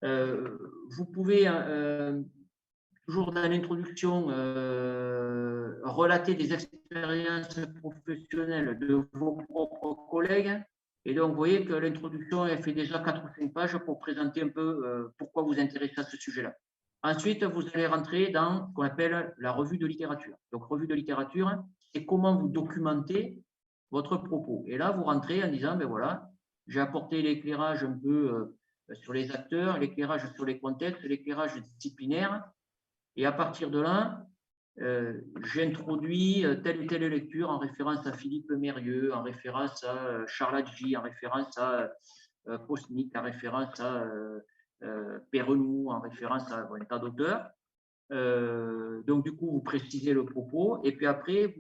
Vous pouvez toujours dans l'introduction relater des expériences professionnelles de vos propres collègues. Et donc, vous voyez que l'introduction, elle fait déjà 4 ou 5 pages pour présenter un peu pourquoi vous intéressez à ce sujet-là. Ensuite, vous allez rentrer dans ce qu'on appelle la revue de littérature. Donc, revue de littérature, c'est comment vous documentez votre propos. Et là, vous rentrez en disant, ben voilà, j'ai apporté l'éclairage un peu sur les acteurs, l'éclairage sur les contextes, l'éclairage disciplinaire. Et à partir de là, j'introduis telle ou telle lecture en référence à Philippe Mérieux, en référence à Charles Hadji, en référence à Postnik, en référence à Perrenou, en référence à un tas d'auteurs. Donc, du coup, vous précisez le propos et puis après,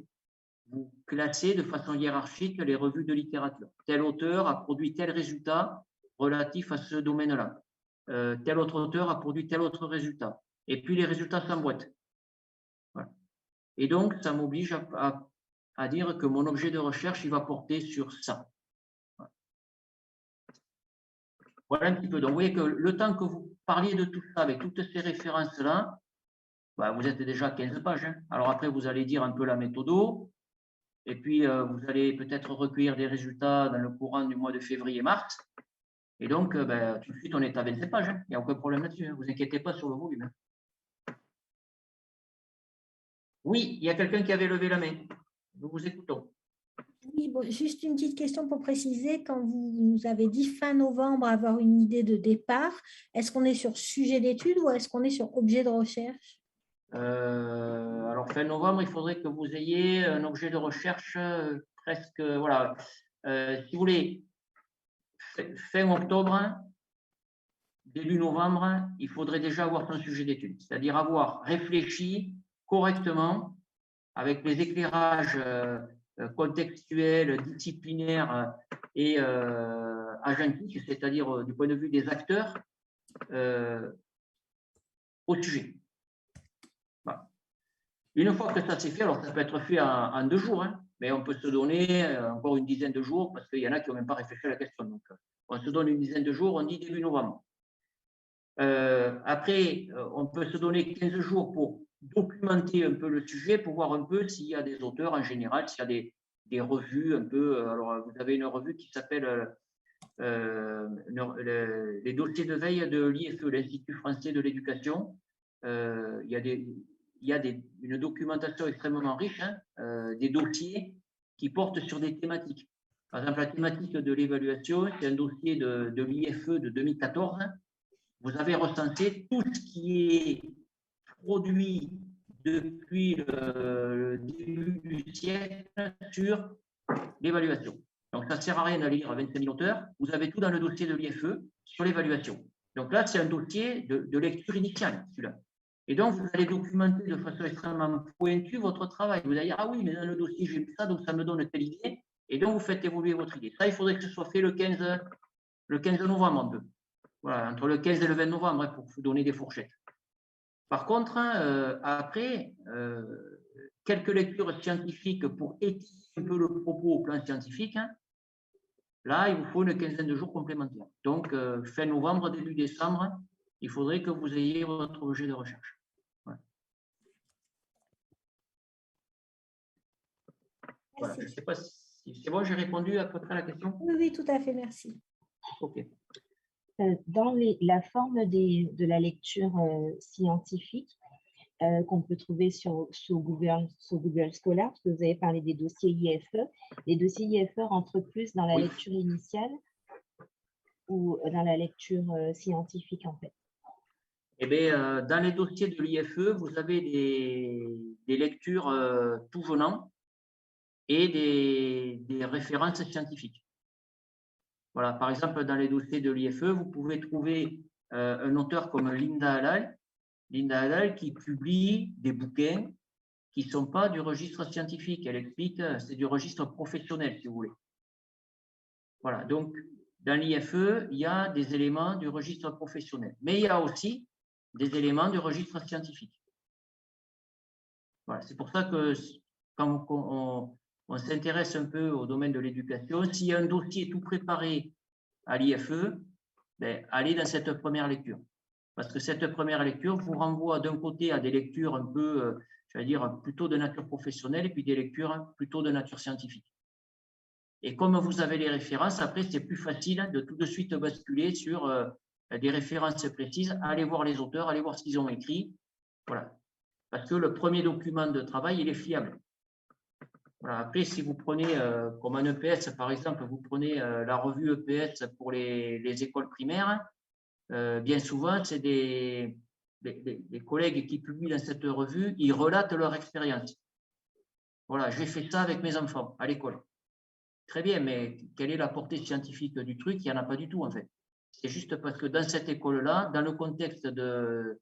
vous classez de façon hiérarchique les revues de littérature. Tel auteur a produit tel résultat relatif à ce domaine-là. Tel autre auteur a produit tel autre résultat. Et puis, les résultats s'emboîtent. Voilà. Et donc, ça m'oblige à dire que mon objet de recherche, il va porter sur ça. Voilà. Voilà un petit peu. Donc, vous voyez que le temps que vous parliez de tout ça, avec toutes ces références-là, bah, vous êtes déjà à 15 pages. Hein. Alors après, vous allez dire un peu la méthode. Et puis, vous allez peut-être recueillir des résultats dans le courant du mois de février-mars. Et donc, tout de suite, on est à 27 pages. Hein. Il n'y a aucun problème là-dessus. Hein. Vous inquiétez pas sur le volume. Hein. Oui, il y a quelqu'un qui avait levé la main. Nous vous écoutons. Oui, bon, juste une petite question pour préciser. Quand vous nous avez dit fin novembre avoir une idée de départ, est-ce qu'on est sur sujet d'étude ou est-ce qu'on est sur objet de recherche? Alors, fin novembre, il faudrait que vous ayez un objet de recherche presque, voilà. Si vous voulez, fin octobre, début novembre, il faudrait déjà avoir son sujet d'étude, c'est-à-dire avoir réfléchi correctement avec les éclairages contextuels, disciplinaires et agentiques, c'est-à-dire du point de vue des acteurs, au sujet. Voilà. Une fois que ça s'est fait, alors ça peut être fait en 2 jours, hein, mais on peut se donner encore une dizaine de jours parce qu'il y en a qui n'ont même pas réfléchi à la question. Donc, on se donne une dizaine de jours, on dit début novembre. Après, on peut se donner 15 jours pour documenter un peu le sujet, pour voir un peu s'il y a des auteurs en général, s'il y a des revues un peu. Alors, vous avez une revue qui s'appelle les dossiers de veille de l'IFE, l'Institut français de l'éducation. Il y a une documentation extrêmement riche, hein, des dossiers qui portent sur des thématiques. Par exemple, la thématique de l'évaluation, c'est un dossier de l'IFE de 2014. Vous avez recensé tout ce qui est produit depuis le début du siècle sur l'évaluation. Donc, ça ne sert à rien d'aller lire 25 000 auteurs. Vous avez tout dans le dossier de l'IFE sur l'évaluation. Donc là, c'est un dossier de lecture initiale, celui-là. Et donc, vous allez documenter de façon extrêmement pointue votre travail. Vous allez dire, ah oui, mais dans le dossier, j'ai mis ça, donc ça me donne telle idée. Et donc, vous faites évoluer votre idée. Ça, il faudrait que ce soit fait le 15 novembre un peu. Voilà, entre le 15 et le 20 novembre, pour vous donner des fourchettes. Par contre, après, quelques lectures scientifiques pour étudier un peu le propos au plan scientifique, hein, là, il vous faut une quinzaine de jours complémentaires. Donc, fin novembre, début décembre, il faudrait que vous ayez votre objet de recherche. Voilà. Voilà, je ne sais pas si c'est bon, j'ai répondu à peu près à la question. Oui, oui, tout à fait, merci. OK. Dans la forme de la lecture scientifique qu'on peut trouver sur Google Scholar, parce que vous avez parlé des dossiers IFE, les dossiers IFE rentrent plus dans la lecture initiale ou dans la lecture scientifique en fait? Eh bien, dans les dossiers de l'IFE, vous avez des lectures tout venant et des références scientifiques. Voilà, par exemple, dans les dossiers de l'IFE, vous pouvez trouver un auteur comme Linda Halal qui publie des bouquins qui ne sont pas du registre scientifique. Elle explique, c'est du registre professionnel, si vous voulez. Voilà, donc dans l'IFE, il y a des éléments du registre professionnel, mais il y a aussi des éléments du registre scientifique. Voilà, c'est pour ça que quand on s'intéresse un peu au domaine de l'éducation, s'il y a un dossier tout préparé à l'IFE, ben, allez dans cette première lecture. Parce que cette première lecture vous renvoie d'un côté à des lectures un peu, je vais dire, plutôt de nature professionnelle et puis des lectures plutôt de nature scientifique. Et comme vous avez les références, après, c'est plus facile de tout de suite basculer sur des références précises, aller voir les auteurs, aller voir ce qu'ils ont écrit. Voilà. Parce que le premier document de travail, il est fiable. Voilà. Après, si vous prenez, comme en EPS, par exemple, vous prenez la revue EPS pour les écoles primaires, bien souvent, c'est des collègues qui publient dans cette revue, ils relatent leur expérience. Voilà, j'ai fait ça avec mes enfants à l'école. Très bien, mais quelle est la portée scientifique du truc? Il n'y en a pas du tout, en fait. C'est juste parce que dans cette école-là, dans le contexte de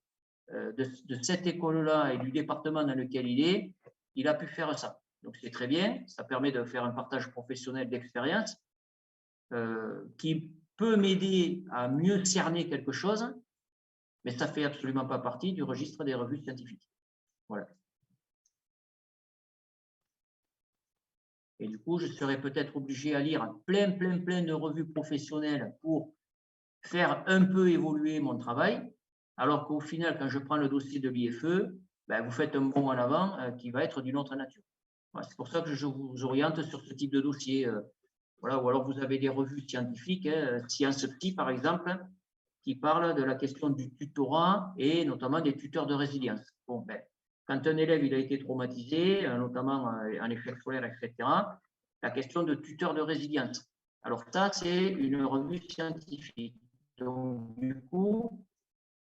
cette école-là et du département dans lequel il a pu faire ça. Donc, c'est très bien. Ça permet de faire un partage professionnel d'expérience qui peut m'aider à mieux cerner quelque chose, mais ça ne fait absolument pas partie du registre des revues scientifiques. Voilà. Et du coup, je serais peut-être obligé à lire plein de revues professionnelles pour faire un peu évoluer mon travail, alors qu'au final, quand je prends le dossier de l'IFE, ben, vous faites un bond en avant qui va être d'une autre nature. Voilà, c'est pour ça que je vous oriente sur ce type de dossier. Voilà, ou alors vous avez des revues scientifiques, Sciences Psy par exemple, qui parlent de la question du tutorat et notamment des tuteurs de résilience. Bon, ben, quand un élève il a été traumatisé, notamment en échec scolaire, etc., la question de tuteur de résilience. Alors ça, c'est une revue scientifique. Donc, du coup,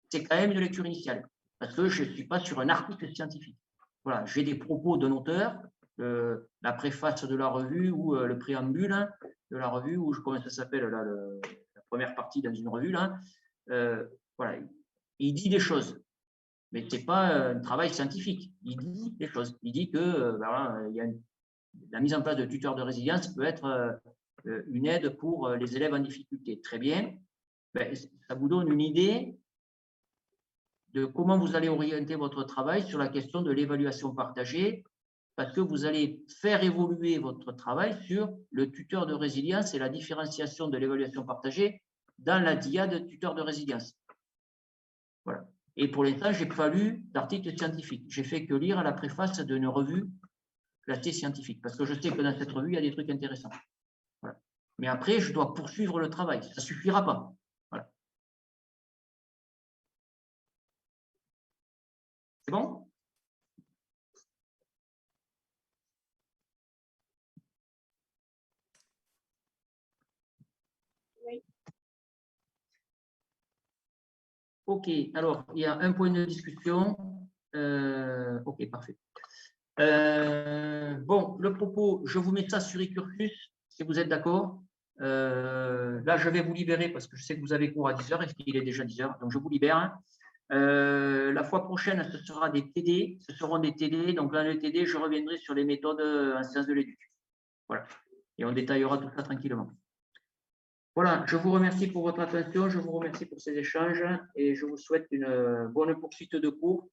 c'est quand même une lecture initiale, parce que je ne suis pas sur un article scientifique. Voilà, j'ai des propos d'un auteur, la préface de la revue ou le préambule de la revue, ou comment ça s'appelle, la première partie dans une revue, là. Voilà, il dit des choses, mais ce n'est pas un travail scientifique. Il dit des choses. Il dit que voilà, la mise en place de tuteurs de résilience peut être une aide pour les élèves en difficulté. Très bien. Ben, ça vous donne une idée de comment vous allez orienter votre travail sur la question de l'évaluation partagée, parce que vous allez faire évoluer votre travail sur le tuteur de résilience et la différenciation de l'évaluation partagée dans la diade tuteur de résilience. Voilà. Et pour l'instant, je n'ai pas lu d'article scientifique. J'ai fait que lire la préface d'une revue classée scientifique, parce que je sais que dans cette revue, il y a des trucs intéressants. Voilà. Mais après, je dois poursuivre le travail. Ça ne suffira pas. Voilà. C'est bon? Oui. OK. Alors, il y a un point de discussion. OK, parfait. Bon, le propos, je vous mets ça sur Icursus, si vous êtes d'accord. Là, je vais vous libérer parce que je sais que vous avez cours à 10h et qu'il est déjà 10h, donc je vous libère. La fois prochaine, ce sera des TD, ce seront des TD. Donc dans le TD, je reviendrai sur les méthodes en sciences de l'éduc. Voilà. Et on détaillera tout ça tranquillement. Voilà, je vous remercie pour votre attention, je vous remercie pour ces échanges et je vous souhaite une bonne poursuite de cours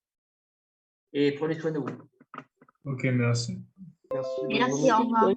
et prenez soin de vous. Ok, merci. Merci. Merci, au revoir.